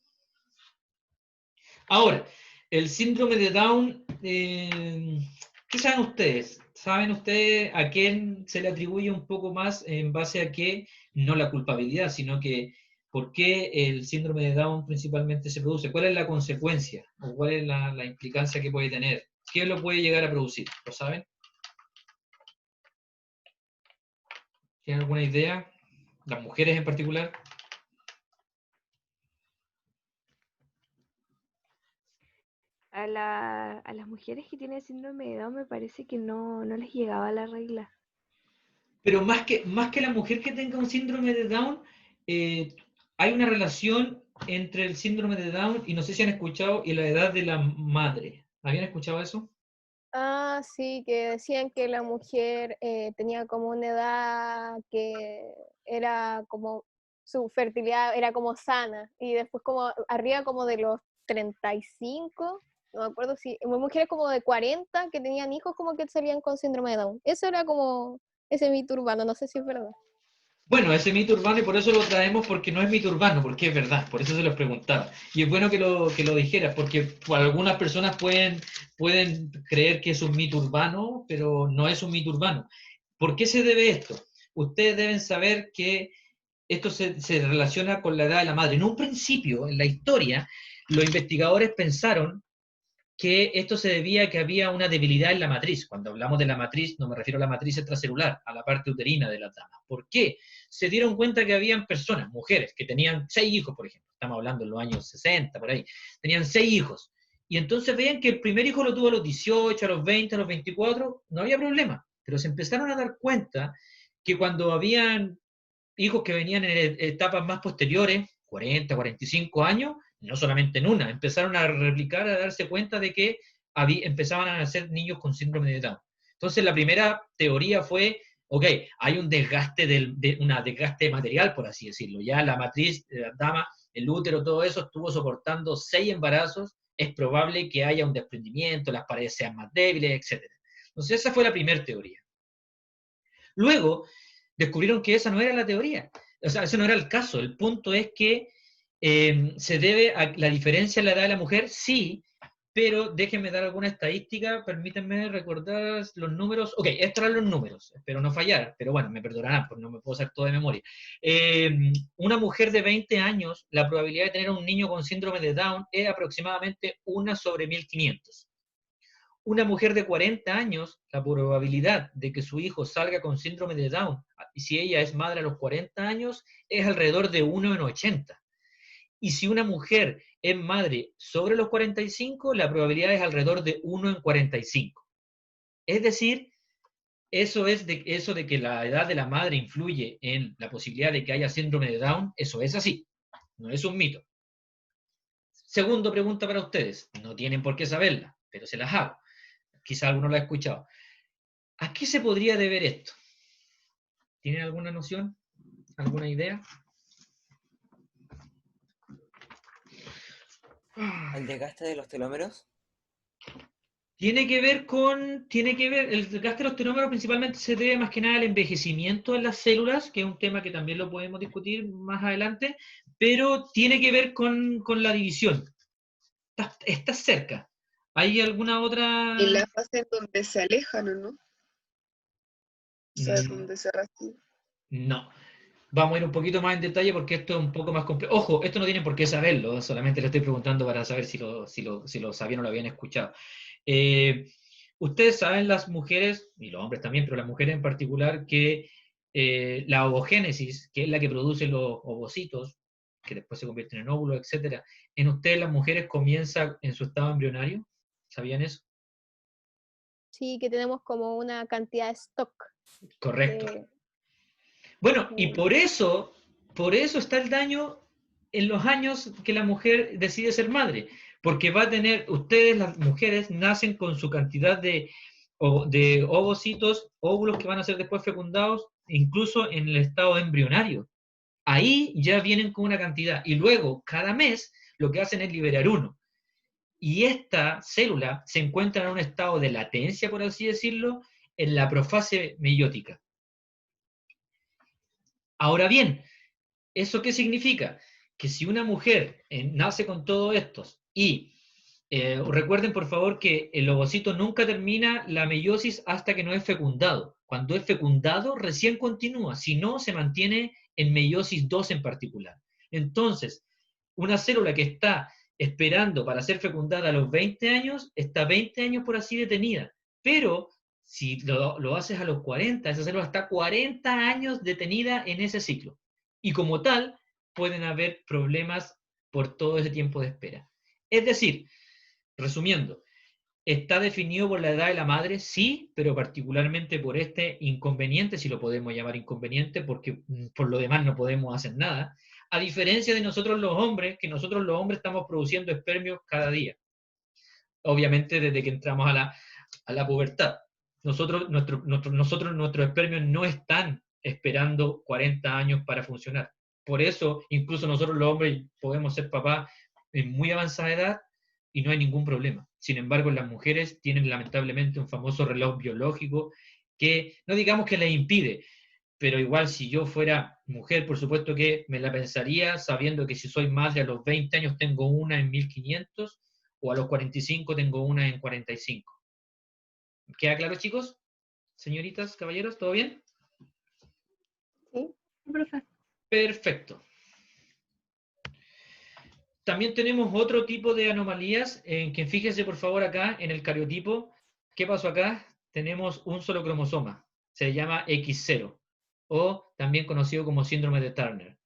Ahora, el síndrome de Down, ¿qué saben ustedes? ¿Saben ustedes a quién se le atribuye un poco más en base a qué? No la culpabilidad, sino que por qué el síndrome de Down principalmente se produce. ¿Cuál es la consecuencia? ¿O cuál es la implicancia que puede tener? ¿Qué lo puede llegar a producir? ¿Lo saben? ¿Tienen alguna idea? ¿Las mujeres en particular? A las mujeres que tienen síndrome de Down me parece que no les llegaba la regla. Pero más que la mujer que tenga un síndrome de Down, hay una relación entre el síndrome de Down y no sé si han escuchado y la edad de la madre. ¿Habían escuchado eso? Ah, sí, que decían que la mujer tenía como una edad que era como, su fertilidad era como sana, y después como arriba como de los 35, no me acuerdo si, mujeres como de 40 que tenían hijos como que salían con síndrome de Down. Eso era como ese mito urbano, no sé si es verdad. Bueno, ese mito urbano, y por eso lo traemos, porque no es mito urbano, porque es verdad, por eso se los preguntaba. Y es bueno que lo dijeras, porque algunas personas pueden creer que es un mito urbano, pero no es un mito urbano. ¿Por qué se debe esto? Ustedes deben saber que esto se relaciona con la edad de la madre. En un principio, en la historia, los investigadores pensaron que esto se debía a que había una debilidad en la matriz. Cuando hablamos de la matriz, no me refiero a la matriz extracelular, a la parte uterina de la dama. ¿Por qué? Se dieron cuenta que habían personas, mujeres, que tenían 6 hijos, por ejemplo, estamos hablando en los años 60, por ahí, tenían 6 hijos, y entonces veían que el primer hijo lo tuvo a los 18, a los 20, a los 24, no había problema, pero se empezaron a dar cuenta que cuando habían hijos que venían en etapas más posteriores, 40, 45 años, no solamente en una, empezaron a replicar, a darse cuenta de que empezaban a nacer niños con síndrome de Down. Entonces la primera teoría fue, ok, hay un desgaste, desgaste material, por así decirlo. Ya la matriz de la dama, el útero, todo eso estuvo soportando 6 embarazos, es probable que haya un desprendimiento, las paredes sean más débiles, etc. Entonces esa fue la primera teoría. Luego descubrieron que esa no era la teoría, o sea, ese no era el caso. El punto es que se debe a la diferencia en la edad de la mujer, sí, pero déjenme dar alguna estadística, permítanme recordar los números. Ok, estos eran los números, espero no fallar, pero bueno, me perdonarán, porque no me puedo hacer todo de memoria. Una mujer de 20 años, la probabilidad de tener un niño con síndrome de Down es aproximadamente 1 sobre 1500. Una mujer de 40 años, la probabilidad de que su hijo salga con síndrome de Down, y si ella es madre a los 40 años, es alrededor de 1 en 80. Y si una mujer es madre sobre los 45, la probabilidad es alrededor de 1 en 45. Es decir, eso de que la edad de la madre influye en la posibilidad de que haya síndrome de Down, eso es así, no es un mito. Segunda pregunta para ustedes, no tienen por qué saberla, pero se las hago. Quizá alguno lo ha escuchado. ¿A qué se podría deber esto? ¿Tienen alguna noción? ¿Alguna idea? ¿Al desgaste de los telómeros? El desgaste de los telómeros principalmente se debe más que nada al envejecimiento en las células, que es un tema que también lo podemos discutir más adelante, pero tiene que ver con la división. Está cerca. ¿Hay alguna otra? En la fase en donde se alejan, ¿o no? O sea, Mm, donde se rastrean. No. Vamos a ir un poquito más en detalle porque esto es un poco más complejo. Ojo, esto no tienen por qué saberlo, solamente le estoy preguntando para saber si lo sabían o lo habían escuchado. Ustedes saben, las mujeres, y los hombres también, pero las mujeres en particular, que la ovogénesis, que es la que produce los ovocitos, que después se convierten en óvulos, etc., en ustedes las mujeres comienza en su estado embrionario. ¿Sabían eso? Sí, que tenemos como una cantidad de stock. Correcto. Bueno, y por eso está el daño en los años que la mujer decide ser madre, porque va a tener, ustedes las mujeres nacen con su cantidad de ovocitos, óvulos que van a ser después fecundados, incluso en el estado embrionario. Ahí ya vienen con una cantidad, y luego cada mes lo que hacen es liberar uno. Y esta célula se encuentra en un estado de latencia, por así decirlo, en la profase meiótica. Ahora bien, ¿eso qué significa? Que si una mujer nace con todos estos y recuerden por favor que el ovocito nunca termina la meiosis hasta que no es fecundado. Cuando es fecundado recién continúa, si no se mantiene en meiosis 2 en particular. Entonces, una célula que está esperando para ser fecundada a los 20 años, está 20 años por así detenida. Pero si lo haces a los 40, esa célula está 40 años detenida en ese ciclo. Y como tal, pueden haber problemas por todo ese tiempo de espera. Es decir, resumiendo, ¿está definido por la edad de la madre? Sí, pero particularmente por este inconveniente, si lo podemos llamar inconveniente, porque por lo demás no podemos hacer nada, a diferencia de nosotros los hombres, que nosotros los hombres estamos produciendo espermios cada día. Obviamente desde que entramos a la pubertad. Nuestros espermios no están esperando 40 años para funcionar. Por eso, incluso nosotros los hombres podemos ser papás en muy avanzada edad y no hay ningún problema. Sin embargo, las mujeres tienen lamentablemente un famoso reloj biológico que, no digamos que les impide, pero igual si yo fuera mujer, por supuesto que me la pensaría sabiendo que si soy madre a los 20 años tengo una en 1500 o a los 45 tengo una en 45. ¿Queda claro, chicos? Señoritas, caballeros, ¿todo bien? Sí. Perfecto. También tenemos otro tipo de anomalías, en que fíjense por favor acá en el cariotipo. ¿Qué pasó acá? Tenemos un solo cromosoma, se llama X0, o también conocido como síndrome de Turner.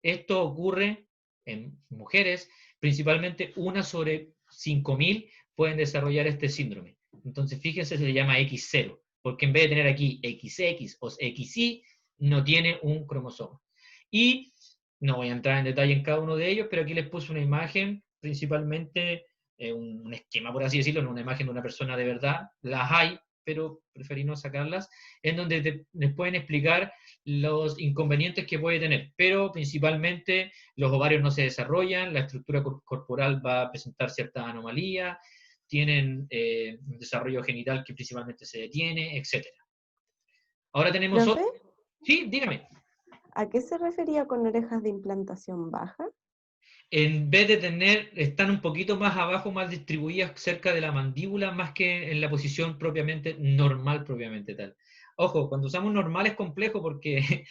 Esto ocurre en mujeres, principalmente 1 sobre 5.000 pueden desarrollar este síndrome. Entonces fíjense, se le llama X0, porque en vez de tener aquí XX o XY, no tiene un cromosoma. Y no voy a entrar en detalle en cada uno de ellos, pero aquí les puse una imagen, principalmente un esquema, por así decirlo, no una imagen de una persona de verdad. Las hay, pero preferí no sacarlas, en donde les pueden explicar los inconvenientes que puede tener. Pero principalmente los ovarios no se desarrollan, la estructura corporal va a presentar ciertas anomalías, tienen un desarrollo genital que principalmente se detiene, etc. Ahora tenemos ¿Profe? otro. Sí, dígame. ¿A qué se refería con orejas de implantación baja? En vez de tener, están un poquito más abajo, más distribuidas cerca de la mandíbula, más que en la posición propiamente normal, propiamente tal. Ojo, cuando usamos normal es complejo porque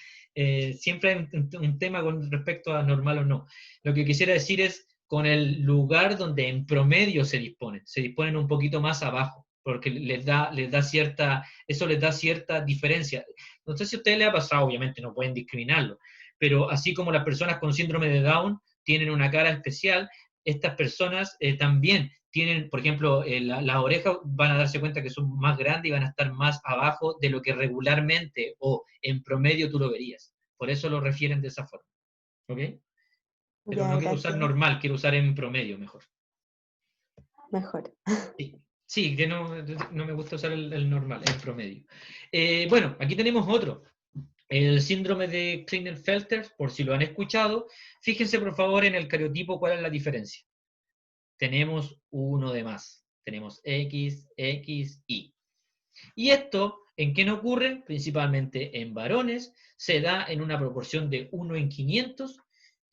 siempre hay un tema con respecto a normal o no. Lo que quisiera decir es con el lugar donde en promedio se disponen un poquito más abajo, porque eso les da cierta diferencia. No sé si a ustedes les ha pasado, obviamente no pueden discriminarlo, pero así como las personas con síndrome de Down tienen una cara especial, estas personas también tienen, por ejemplo, las orejas van a darse cuenta que son más grandes y van a estar más abajo de lo que regularmente o en promedio tú lo verías. Por eso lo refieren de esa forma. ¿Ok? Pero Ya, no quiero usar gracias. normal, quiero usar en promedio mejor. Mejor. Sí, que no me gusta usar el normal, en promedio. Bueno, aquí tenemos otro. El síndrome de Klinefelter, por si lo han escuchado, fíjense por favor en el cariotipo cuál es la diferencia. Tenemos uno de más. Tenemos X, X, Y. ¿Y esto en qué no ocurre? Principalmente en varones, se da en una proporción de 1 en 500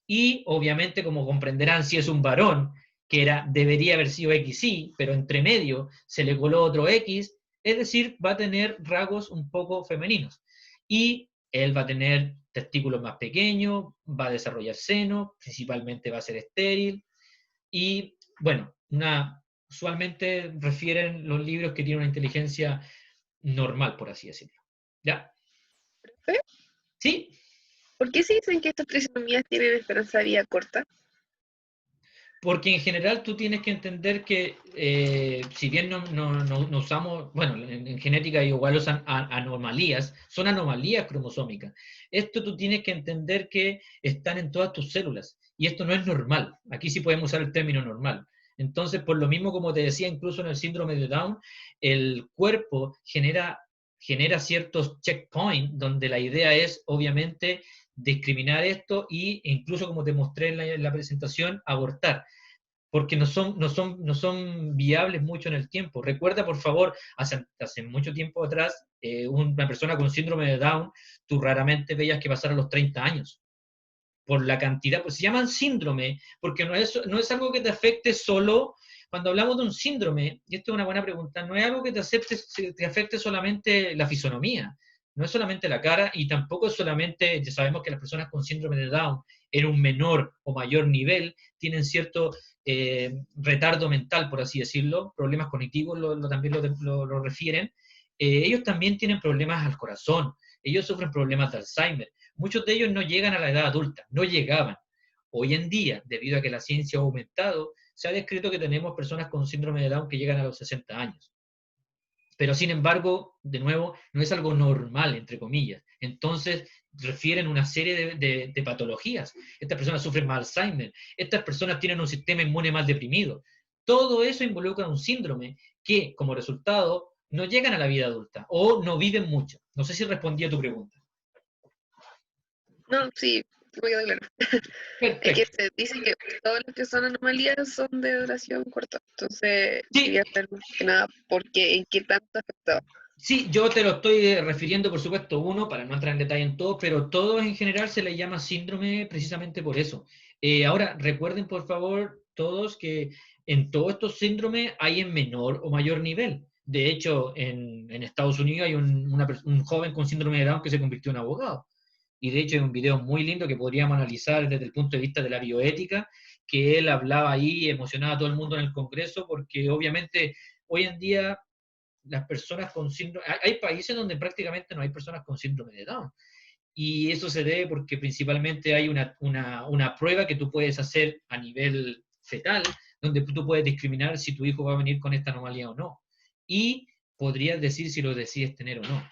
y obviamente, como comprenderán, si es un varón, que debería haber sido XY, pero entre medio se le coló otro X, es decir, va a tener rasgos un poco femeninos. Y él va a tener testículos más pequeños, va a desarrollar seno, principalmente va a ser estéril, y bueno, usualmente refieren los libros que tienen una inteligencia normal, por así decirlo. ¿Ya? ¿Profe? ¿Sí? ¿Por qué se dicen que estas trisomías tienen esperanza de vida corta? Porque en general tú tienes que entender que si bien no usamos, bueno, en genética igual usan anomalías, son anomalías cromosómicas. Esto tú tienes que entender que están en todas tus células Y esto no es normal. Aquí sí podemos usar el término normal. Entonces, por lo mismo, como te decía, incluso en el síndrome de Down, el cuerpo genera ciertos checkpoints donde la idea es, obviamente, discriminar esto e incluso, como te mostré en la presentación, abortar, porque no son viables mucho en el tiempo. Recuerda, por favor, hace mucho tiempo atrás, una persona con síndrome de Down, tú raramente veías que pasara los 30 años. Por la cantidad, pues se llaman síndrome, porque no es algo que te afecte solo. Cuando hablamos de un síndrome, y esto es una buena pregunta, no es algo que te afecte solamente la fisonomía, no es solamente la cara, y tampoco es solamente, ya sabemos que las personas con síndrome de Down, en un menor o mayor nivel, tienen cierto retardo mental, por así decirlo, problemas cognitivos también lo refieren. Ellos también tienen problemas al corazón, ellos sufren problemas de Alzheimer. Muchos de ellos no llegan a la edad adulta, no llegaban. Hoy en día, debido a que la ciencia ha aumentado, se ha descrito que tenemos personas con síndrome de Down que llegan a los 60 años. Pero sin embargo, de nuevo, no es algo normal, entre comillas. Entonces, refieren una serie de patologías. Estas personas sufren más Alzheimer, estas personas tienen un sistema inmune más deprimido. Todo eso involucra un síndrome que, como resultado, no llegan a la vida adulta o no viven mucho. No sé si respondí a tu pregunta. No, sí, me quedó claro. Es que Perfecto. se dice que todas las que son anomalías son de duración corta. Entonces, Sí. quería saber más que nada en qué tanto afectaba. Sí, yo te lo estoy refiriendo, por supuesto, uno, para no entrar en detalle en todo, pero todo en general se le llama síndrome precisamente por eso. Ahora, recuerden, por favor, todos que en todos estos síndromes hay en menor o mayor nivel. De hecho, en Estados Unidos hay un joven con síndrome de Down que se convirtió en abogado. Y de hecho hay un video muy lindo que podríamos analizar desde el punto de vista de la bioética, que él hablaba ahí, emocionaba a todo el mundo en el Congreso, porque obviamente hoy en día las personas con síndrome, hay países donde prácticamente no hay personas con síndrome de Down. Y eso se debe porque principalmente hay una prueba que tú puedes hacer a nivel fetal, donde tú puedes discriminar si tu hijo va a venir con esta anomalía o no. Y podrías decir si lo decides tener o no.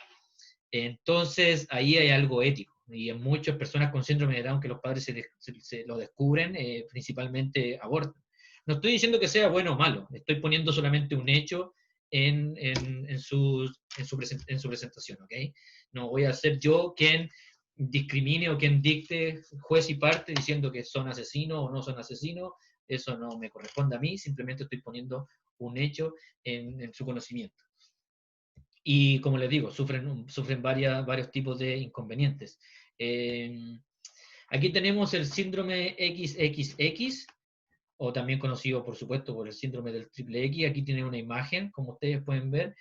Entonces, ahí hay algo ético. Y en muchas personas con síndrome de Down que los padres se lo descubren, principalmente abortan. No estoy diciendo que sea bueno o malo, estoy poniendo solamente un hecho en su presentación, ¿ok? No voy a ser yo quien discrimine o quien dicte juez y parte diciendo que son asesinos o no son asesinos. Eso no me corresponde a mí, simplemente estoy poniendo un hecho en su conocimiento. Y como les digo, sufren varios tipos de inconvenientes. Aquí tenemos el síndrome XXX, o también conocido, por supuesto, por el síndrome del triple X. Aquí tiene una imagen, como ustedes pueden ver.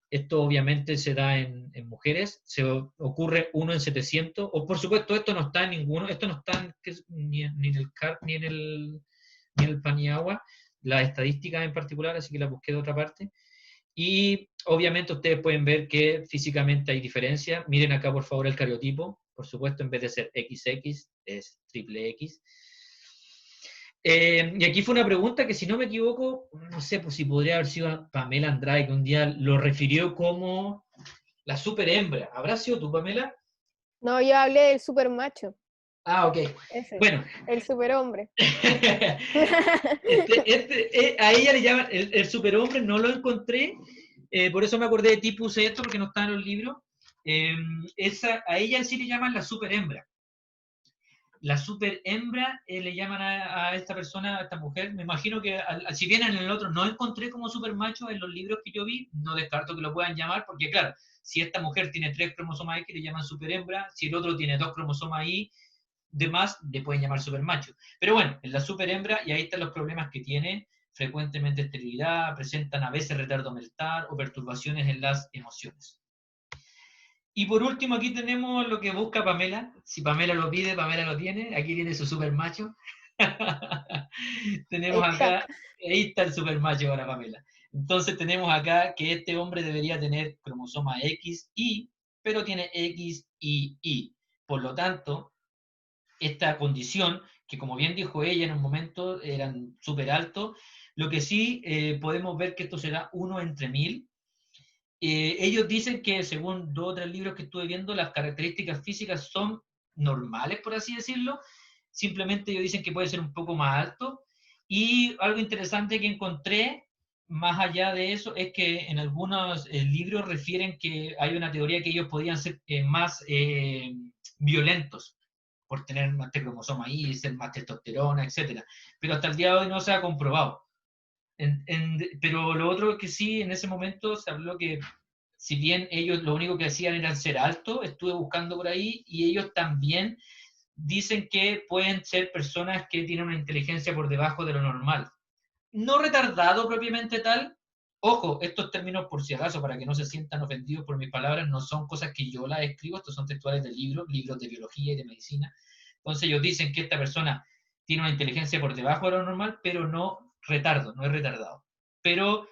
Esto obviamente se da en mujeres, se ocurre 1 en 700, o por supuesto esto no está en ninguno, esto no está ni en el CARP ni en el PANIAGUA, la estadística en particular, así que la busqué de otra parte. Y obviamente ustedes pueden ver que físicamente hay diferencia. Miren acá por favor el cariotipo, por supuesto en vez de ser XX es triple X. Y aquí fue una pregunta que si no me equivoco, no sé pues si podría haber sido Pamela Andrade, que un día lo refirió como la super hembra. ¿Habrá sido tú, Pamela? No, yo hablé del super macho. Ah, ok. Ese, bueno. El superhombre. A ella le llaman el superhombre, no lo encontré, por eso me acordé de ti, puse esto porque no está en los libros. A ella sí le llaman la super hembra. La super hembra le llaman a esta persona, a esta mujer. Me imagino que si bien en el otro no encontré como super macho en los libros que yo vi, no descarto que lo puedan llamar, porque claro, si esta mujer tiene 3 cromosomas X, le llaman super hembra, si el otro tiene 2 cromosomas Y, demás, le pueden llamar super macho. Pero bueno, en la super hembra, y ahí están los problemas que tiene, frecuentemente esterilidad, presentan a veces retardo mental o perturbaciones en las emociones. Y por último, aquí tenemos lo que busca Pamela. Si Pamela lo pide, Pamela lo tiene. Aquí tiene su super macho. Tenemos acá, ahí está el super macho para Pamela. Entonces tenemos acá que este hombre debería tener cromosoma X, Y, pero tiene X, Y. Por lo tanto, esta condición, que como bien dijo ella en un momento, eran súper altos, lo que sí podemos ver que esto será 1 entre 1000. Ellos dicen que, según 2 o 3 libros que estuve viendo, las características físicas son normales, por así decirlo, simplemente ellos dicen que puede ser un poco más alto. Y algo interesante que encontré, más allá de eso, es que en algunos libros refieren que hay una teoría que ellos podían ser más violentos por tener más cromosoma Y, ser más testosterona, etc. Pero hasta el día de hoy no se ha comprobado. Pero lo otro es que sí, en ese momento se habló que si bien ellos lo único que hacían era ser alto, estuve buscando por ahí, y ellos también dicen que pueden ser personas que tienen una inteligencia por debajo de lo normal. No retardado propiamente tal. Ojo, estos términos, por si acaso, para que no se sientan ofendidos por mis palabras, no son cosas que yo las escribo, estos son textuales de libros de biología y de medicina. Entonces ellos dicen que esta persona tiene una inteligencia por debajo de lo normal, pero no retardo, no es retardado. Pero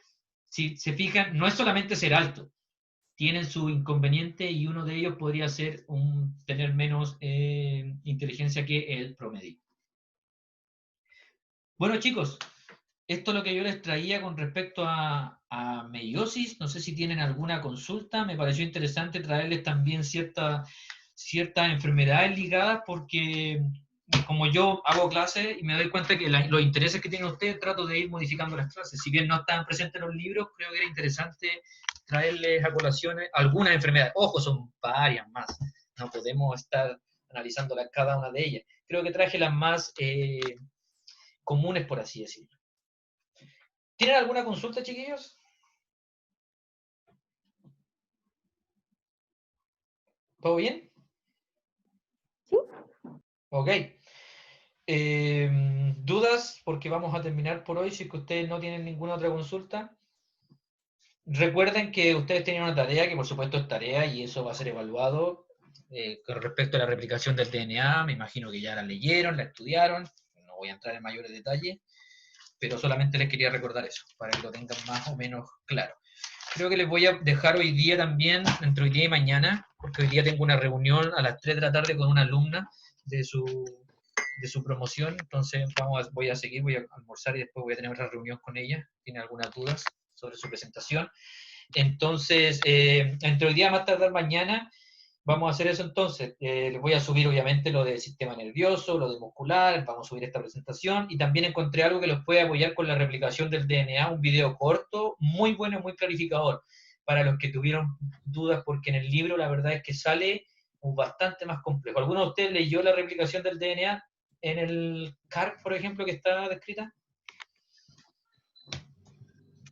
si se fijan, no es solamente ser alto, tienen su inconveniente y uno de ellos podría ser tener menos inteligencia que el promedio. Bueno, chicos, esto es lo que yo les traía con respecto a meiosis. No sé si tienen alguna consulta. Me pareció interesante traerles también ciertas enfermedades ligadas, porque como yo hago clases y me doy cuenta que los intereses que tienen ustedes, trato de ir modificando las clases. Si bien no están presentes en los libros, creo que era interesante traerles a colación algunas enfermedades. Ojo, son varias más. No podemos estar analizándolas cada una de ellas. Creo que traje las más comunes, por así decirlo. ¿Tienen alguna consulta, chiquillos? ¿Todo bien? Sí. Ok. ¿Dudas? Porque vamos a terminar por hoy, si es que ustedes no tienen ninguna otra consulta. Recuerden que ustedes tienen una tarea, que por supuesto es tarea, y eso va a ser evaluado con respecto a la replicación del DNA. Me imagino que ya la leyeron, la estudiaron. No voy a entrar en mayores detalles, pero solamente les quería recordar eso, para que lo tengan más o menos claro. Creo que les voy a dejar hoy día también, entre hoy día y mañana, porque hoy día tengo una reunión a las 3 de la tarde con una alumna de su promoción. Entonces voy a seguir, voy a almorzar y después voy a tener otra reunión con ella. ¿Tiene algunas dudas sobre su presentación? Entonces, entre hoy día más tardar mañana, vamos a hacer eso entonces. Les voy a subir obviamente lo del sistema nervioso, lo de muscular, vamos a subir esta presentación, y también encontré algo que los puede apoyar con la replicación del DNA, un video corto, muy bueno y muy clarificador, para los que tuvieron dudas, porque en el libro la verdad es que sale bastante más complejo. ¿Alguno de ustedes leyó la replicación del DNA en el CARC, por ejemplo, que está descrita?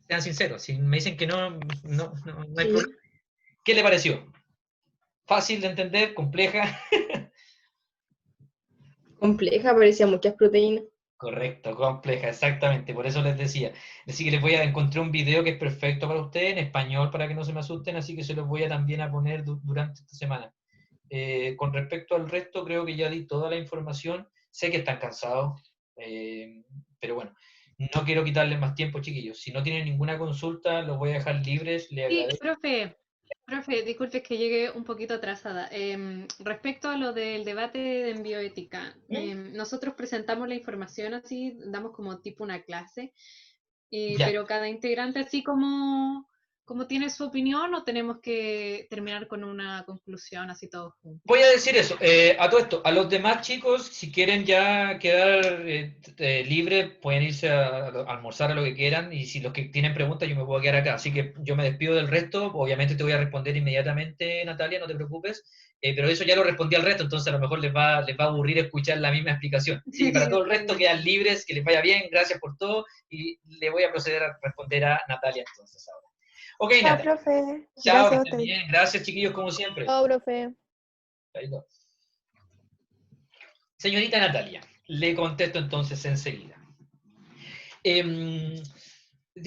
Sean sinceros, si me dicen que no hay problema. ¿Qué le pareció? ¿Fácil de entender? ¿Compleja? Compleja, parecía muchas proteínas. Correcto, compleja, exactamente, por eso les decía. Así que les voy a encontrar un video que es perfecto para ustedes, en español, para que no se me asusten, así que se los voy a también a poner durante esta semana. Con respecto al resto, creo que ya di toda la información. Sé que están cansados, pero bueno, no quiero quitarles más tiempo, chiquillos. Si no tienen ninguna consulta, los voy a dejar libres. Les Sí, agradezco. profe, disculpe que llegué un poquito atrasada. Respecto a lo del debate en bioética, nosotros presentamos la información así, damos como tipo una clase, Ya. pero cada integrante así como tiene su opinión, o tenemos que terminar con una conclusión así todos juntos. Voy a decir eso, a todo esto, a los demás chicos, si quieren ya quedar libres, pueden irse a almorzar a lo que quieran, y si los que tienen preguntas, yo me puedo quedar acá. Así que yo me despido del resto, obviamente te voy a responder inmediatamente, Natalia, no te preocupes, pero eso ya lo respondí al resto, entonces a lo mejor les va a aburrir escuchar la misma explicación. Sí, para todo el resto quedan libres, que les vaya bien, gracias por todo, y le voy a proceder a responder a Natalia entonces ahora. Ok, Chao, Natalia. profe. Chao, Gracias que a estén ustedes. bien. Gracias, chiquillos, como siempre. Chao, profe. Señorita Natalia, le contesto entonces enseguida. Tiene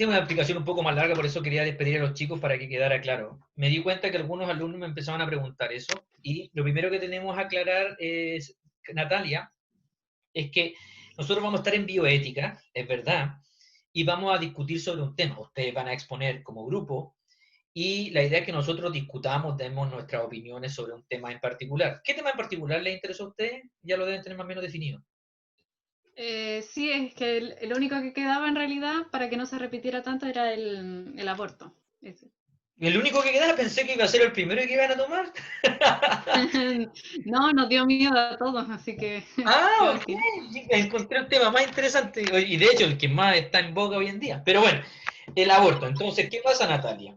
una explicación un poco más larga, por eso quería despedir a los chicos para que quedara claro. Me di cuenta que algunos alumnos me empezaban a preguntar eso, y lo primero que tenemos a aclarar es, Natalia, es que nosotros vamos a estar en bioética, es verdad, y vamos a discutir sobre un tema. Ustedes van a exponer como grupo, y la idea es que nosotros discutamos, demos nuestras opiniones sobre un tema en particular. ¿Qué tema en particular les interesa a ustedes? Ya lo deben tener más o menos definido. Sí, es que el único que quedaba en realidad, para que no se repitiera tanto, era el aborto. Ese. El único que quedaba, pensé que iba a ser el primero que iban a tomar. No, nos dio miedo a todos, así que... Ah, ok. Encontré el tema más interesante y de hecho el que más está en boga hoy en día. Pero bueno, el aborto. Entonces, ¿qué pasa, Natalia?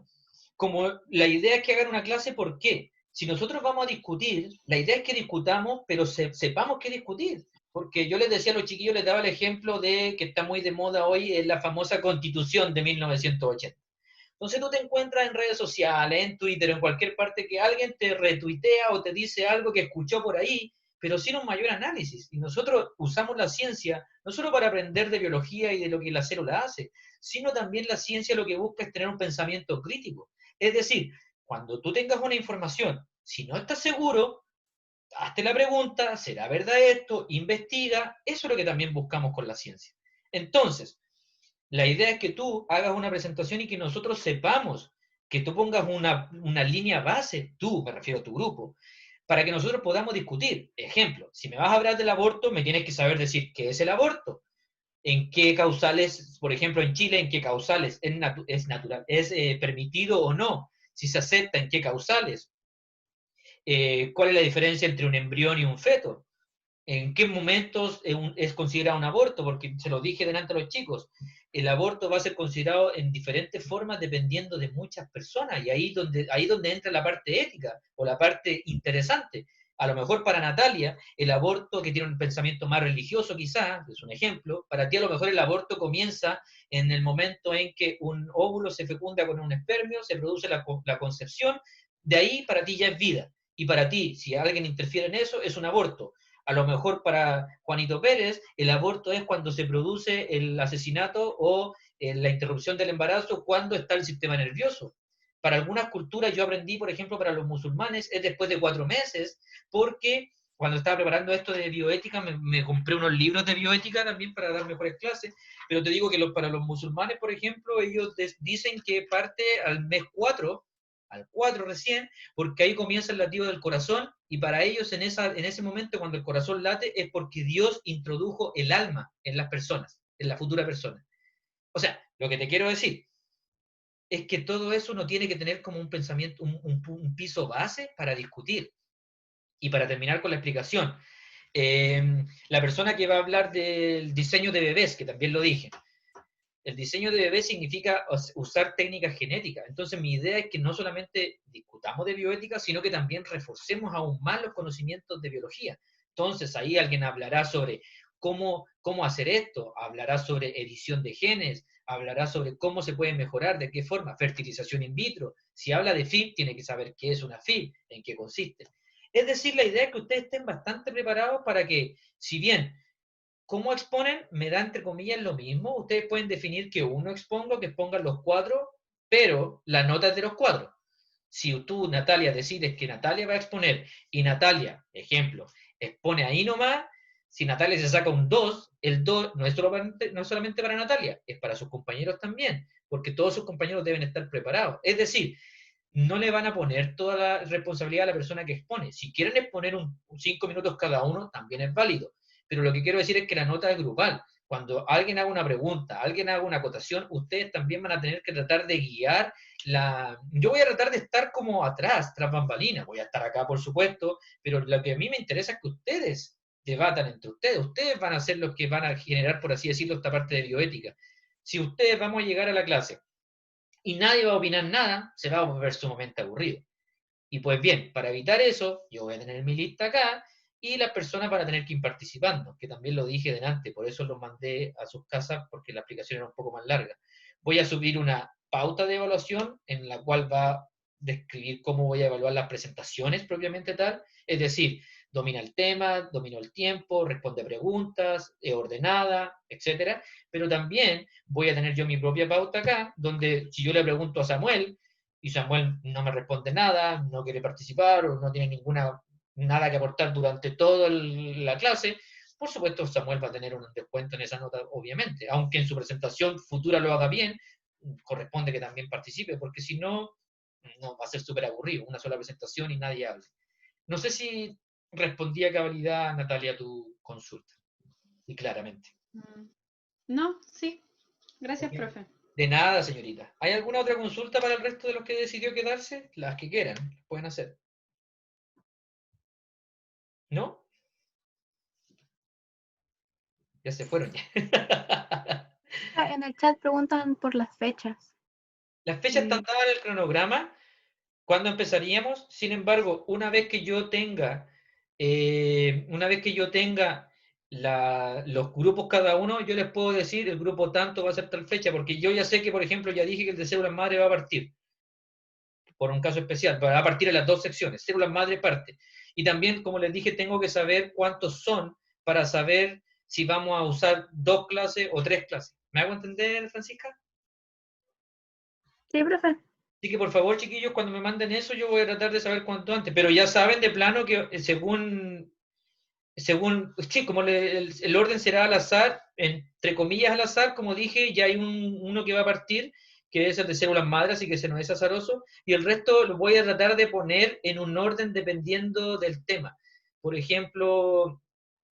Como la idea es que hagan una clase, ¿por qué? Si nosotros vamos a discutir, la idea es que discutamos, pero sepamos qué discutir. Porque yo les decía a los chiquillos, les daba el ejemplo de que está muy de moda hoy, es la famosa Constitución de 1980. Entonces tú te encuentras en redes sociales, en Twitter, en cualquier parte que alguien te retuitea o te dice algo que escuchó por ahí, pero sin un mayor análisis. Y nosotros usamos la ciencia no solo para aprender de biología y de lo que la célula hace, sino también la ciencia lo que busca es tener un pensamiento crítico. Es decir, cuando tú tengas una información, si no estás seguro, hazte la pregunta, ¿será verdad esto? Investiga, eso es lo que también buscamos con la ciencia. Entonces, la idea es que tú hagas una presentación y que nosotros sepamos, que tú pongas una línea base, tú, me refiero a tu grupo, para que nosotros podamos discutir. Ejemplo, si me vas a hablar del aborto, me tienes que saber decir qué es el aborto, en qué causales, por ejemplo, en Chile, en qué causales es natural, es permitido o no, si se acepta, en qué causales, cuál es la diferencia entre un embrión y un feto, en qué momentos es considerado un aborto, porque se lo dije delante a los chicos, el aborto va a ser considerado en diferentes formas dependiendo de muchas personas, y ahí donde entra la parte ética o la parte interesante. A lo mejor para Natalia, el aborto, que tiene un pensamiento más religioso quizás, es un ejemplo, para ti a lo mejor el aborto comienza en el momento en que un óvulo se fecunda con un espermio, se produce la concepción, de ahí para ti ya es vida. Y para ti, si alguien interfiere en eso, es un aborto. A lo mejor para Juanito Pérez, el aborto es cuando se produce el asesinato o la interrupción del embarazo cuando está el sistema nervioso. Para algunas culturas, yo aprendí, por ejemplo, para los musulmanes, es después de 4 meses, porque cuando estaba preparando esto de bioética, me compré unos libros de bioética también para dar mejores clases, pero te digo que para los musulmanes, por ejemplo, ellos dicen que parte al mes 4, al 4 recién, porque ahí comienza el latido del corazón, y para ellos en ese momento cuando el corazón late es porque Dios introdujo el alma en las personas, en la futura persona. O sea, lo que te quiero decir es que todo eso no tiene que tener como un pensamiento, un piso base para discutir. Y para terminar con la explicación, la persona que va a hablar del diseño de bebés, que también lo dije, el diseño de bebés significa usar técnicas genéticas. Entonces, mi idea es que no solamente discutamos de bioética, sino que también reforcemos aún más los conocimientos de biología. Entonces, ahí alguien hablará sobre cómo hacer esto, hablará sobre edición de genes, hablará sobre cómo se puede mejorar, de qué forma, fertilización in vitro. Si habla de FIV, tiene que saber qué es una FIV, en qué consiste. Es decir, la idea es que ustedes estén bastante preparados para que, si bien cómo exponen, me da entre comillas lo mismo. Ustedes pueden definir que uno exponga, que expongan los 4, pero la nota es de los 4. Si tú, Natalia, decides que Natalia va a exponer y Natalia, ejemplo, expone ahí nomás, si Natalia se saca un 2, el 2 no es solamente para Natalia, es para sus compañeros también, porque todos sus compañeros deben estar preparados. Es decir, no le van a poner toda la responsabilidad a la persona que expone. Si quieren exponer 5 minutos cada uno, también es válido. Pero lo que quiero decir es que la nota es grupal. Cuando alguien haga una pregunta, alguien haga una acotación, ustedes también van a tener que tratar de guiar Yo voy a tratar de estar como atrás, tras bambalinas. Voy a estar acá, por supuesto, pero lo que a mí me interesa es que ustedes debatan entre ustedes. Ustedes van a ser los que van a generar, por así decirlo, esta parte de bioética. Si ustedes vamos a llegar a la clase y nadie va a opinar nada, se va a volver sumamente aburrido. Y pues bien, para evitar eso, yo voy a tener mi lista acá y las personas van a tener que ir participando, que también lo dije delante, por eso los mandé a sus casas, porque la aplicación era un poco más larga. Voy a subir una pauta de evaluación en la cual va a describir cómo voy a evaluar las presentaciones propiamente tal, es decir, domina el tema, dominó el tiempo, responde preguntas, es ordenada, etcétera. Pero también voy a tener yo mi propia pauta acá, donde si yo le pregunto a Samuel, y Samuel no me responde nada, no quiere participar o no tiene nada que aportar durante toda la clase, por supuesto Samuel va a tener un descuento en esa nota, obviamente, aunque en su presentación futura lo haga bien, corresponde que también participe, porque si no, no va a ser súper aburrido, una sola presentación y nadie hable. No sé si respondí a cabalidad, Natalia, a tu consulta, y claramente. No, sí. Gracias, Ok. profe. De nada, señorita. ¿Hay alguna otra consulta para el resto de los que decidió quedarse? Las que quieran, pueden hacer. ¿No? Ya se fueron ya. En el chat preguntan por las fechas. Las fechas están dadas en el cronograma. ¿Cuándo empezaríamos? Sin embargo, una vez que yo tenga los grupos cada uno, yo les puedo decir el grupo tanto va a ser tal fecha, porque yo ya sé que, por ejemplo, ya dije que el de células madre va a partir, por un caso especial, va a partir en las dos secciones, células madre parte. Y también, como les dije, tengo que saber cuántos son para saber si vamos a usar 2 clases o 3 clases. ¿Me hago entender, Francisca? Sí, profe. Así que por favor, chiquillos, cuando me manden eso, yo voy a tratar de saber cuánto antes. Pero ya saben de plano que según sí, como el orden será al azar, entre comillas al azar, como dije, ya hay uno que va a partir, que es el de células madre, así que ese no es azaroso, y el resto lo voy a tratar de poner en un orden dependiendo del tema. Por ejemplo,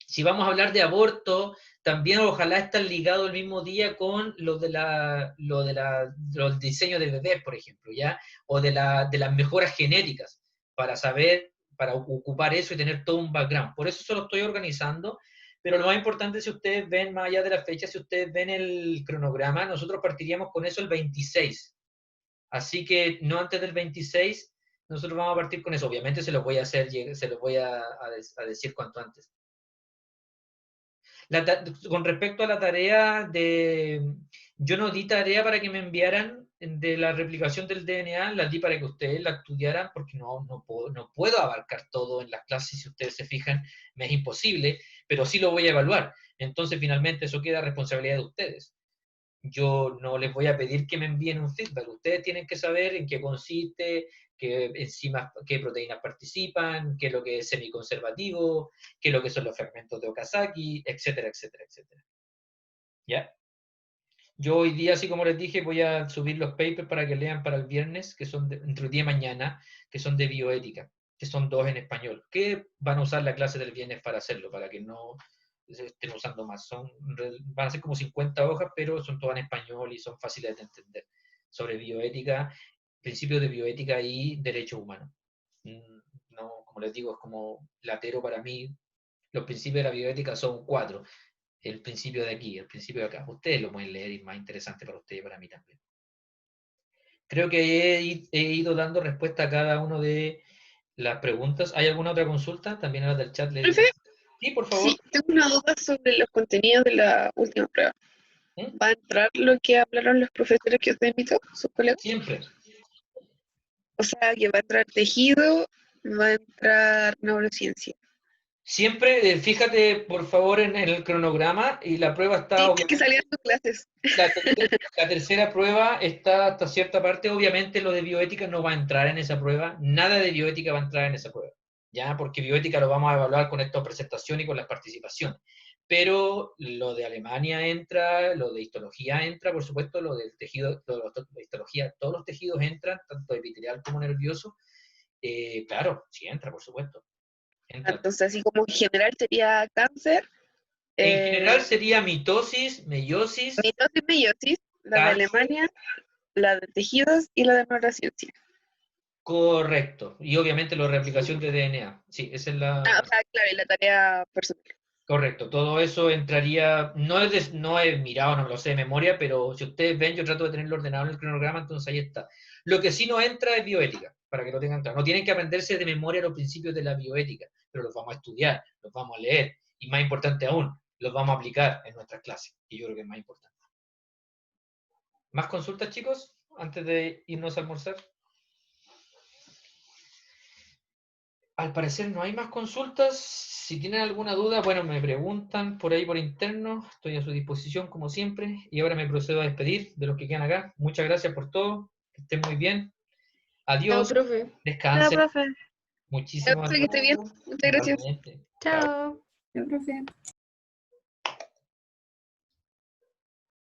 si vamos a hablar de aborto, también ojalá estén ligados el mismo día con los diseños de bebés, por ejemplo, ¿ya? O de las mejoras genéticas, para saber, para ocupar eso y tener todo un background. Por eso se lo estoy organizando, pero lo más importante, si ustedes ven, más allá de la fecha, si ustedes ven el cronograma, nosotros partiríamos con eso el 26. Así que no antes del 26, nosotros vamos a partir con eso. Obviamente se los voy a decir cuanto antes. Con respecto a la tarea yo no di tarea para que me enviaran de la replicación del DNA, la di para que ustedes la estudiaran, porque no puedo abarcar todo en las clases, si ustedes se fijan, me es imposible, pero sí lo voy a evaluar. Entonces, finalmente, eso queda responsabilidad de ustedes. Yo no les voy a pedir que me envíen un feedback, ustedes tienen que saber en qué consiste, qué enzimas, qué proteínas participan, qué es lo que es semiconservativo, qué es lo que son los fragmentos de Okazaki, etcétera, etcétera, etcétera. ¿Ya? Yo hoy día, así como les dije, voy a subir los papers para que lean para el viernes, que son entre el día y mañana, que son de bioética, que son 2 en español, que van a usar la clase del viernes para hacerlo, para que no estén usando más. Van a ser como 50 hojas, pero son todas en español y son fáciles de entender. Sobre bioética, principios de bioética y derechos humanos. No, como les digo, es como latero para mí. Los principios de la bioética son 4. El principio de aquí, el principio de acá. Ustedes lo pueden leer y es más interesante para ustedes y para mí también. Creo que he ido dando respuesta a cada una de las preguntas. ¿Hay alguna otra consulta? También a las del chat. ¿Profe? Sí, por favor. Sí, tengo una duda sobre los contenidos de la última prueba. ¿Va a entrar lo que hablaron los profesores que usted invitó, sus colegas? Siempre. O sea, que va a entrar tejido, va a entrar neurociencia. Siempre, fíjate por favor en el cronograma y la prueba está... Sí, que salían sus clases. La tercera prueba está hasta cierta parte. Obviamente lo de bioética no va a entrar en esa prueba. Nada de bioética va a entrar en esa prueba. ¿Ya? Porque bioética lo vamos a evaluar con esta presentación y con las participaciones. Pero lo de Alemania entra, lo de histología entra, por supuesto, lo del tejido, lo de histología, todos los tejidos entran, tanto epitelial como nervioso. Claro, sí entra, por supuesto. Entra. Entonces, así como en general sería cáncer. En general sería mitosis, meiosis. Mitosis, meiosis, la de Alemania, la de tejidos y la de neurociencia. Correcto. Y obviamente la replicación de DNA. Sí, esa es la... o sea, claro, y la tarea personal. Correcto. Todo eso entraría... No he mirado, no me lo sé de memoria, pero si ustedes ven, yo trato de tenerlo ordenado en el cronograma, entonces ahí está. Lo que sí no entra es bioética, para que lo tengan claro. No tienen que aprenderse de memoria los principios de la bioética, pero los vamos a estudiar, los vamos a leer, y más importante aún, los vamos a aplicar en nuestras clases, y yo creo que es más importante. ¿Más consultas, chicos, antes de irnos a almorzar? Al parecer no hay más consultas. Si tienen alguna duda, bueno, me preguntan por ahí por interno. Estoy a su disposición como siempre. Y ahora me procedo a despedir de los que quedan acá. Muchas gracias por todo. Que estén muy bien. Adiós. Chao, profe. Descansen. Chao, profe. Muchísimas gracias. Que esté bien. Muchas gracias. Chao. Chao, profe.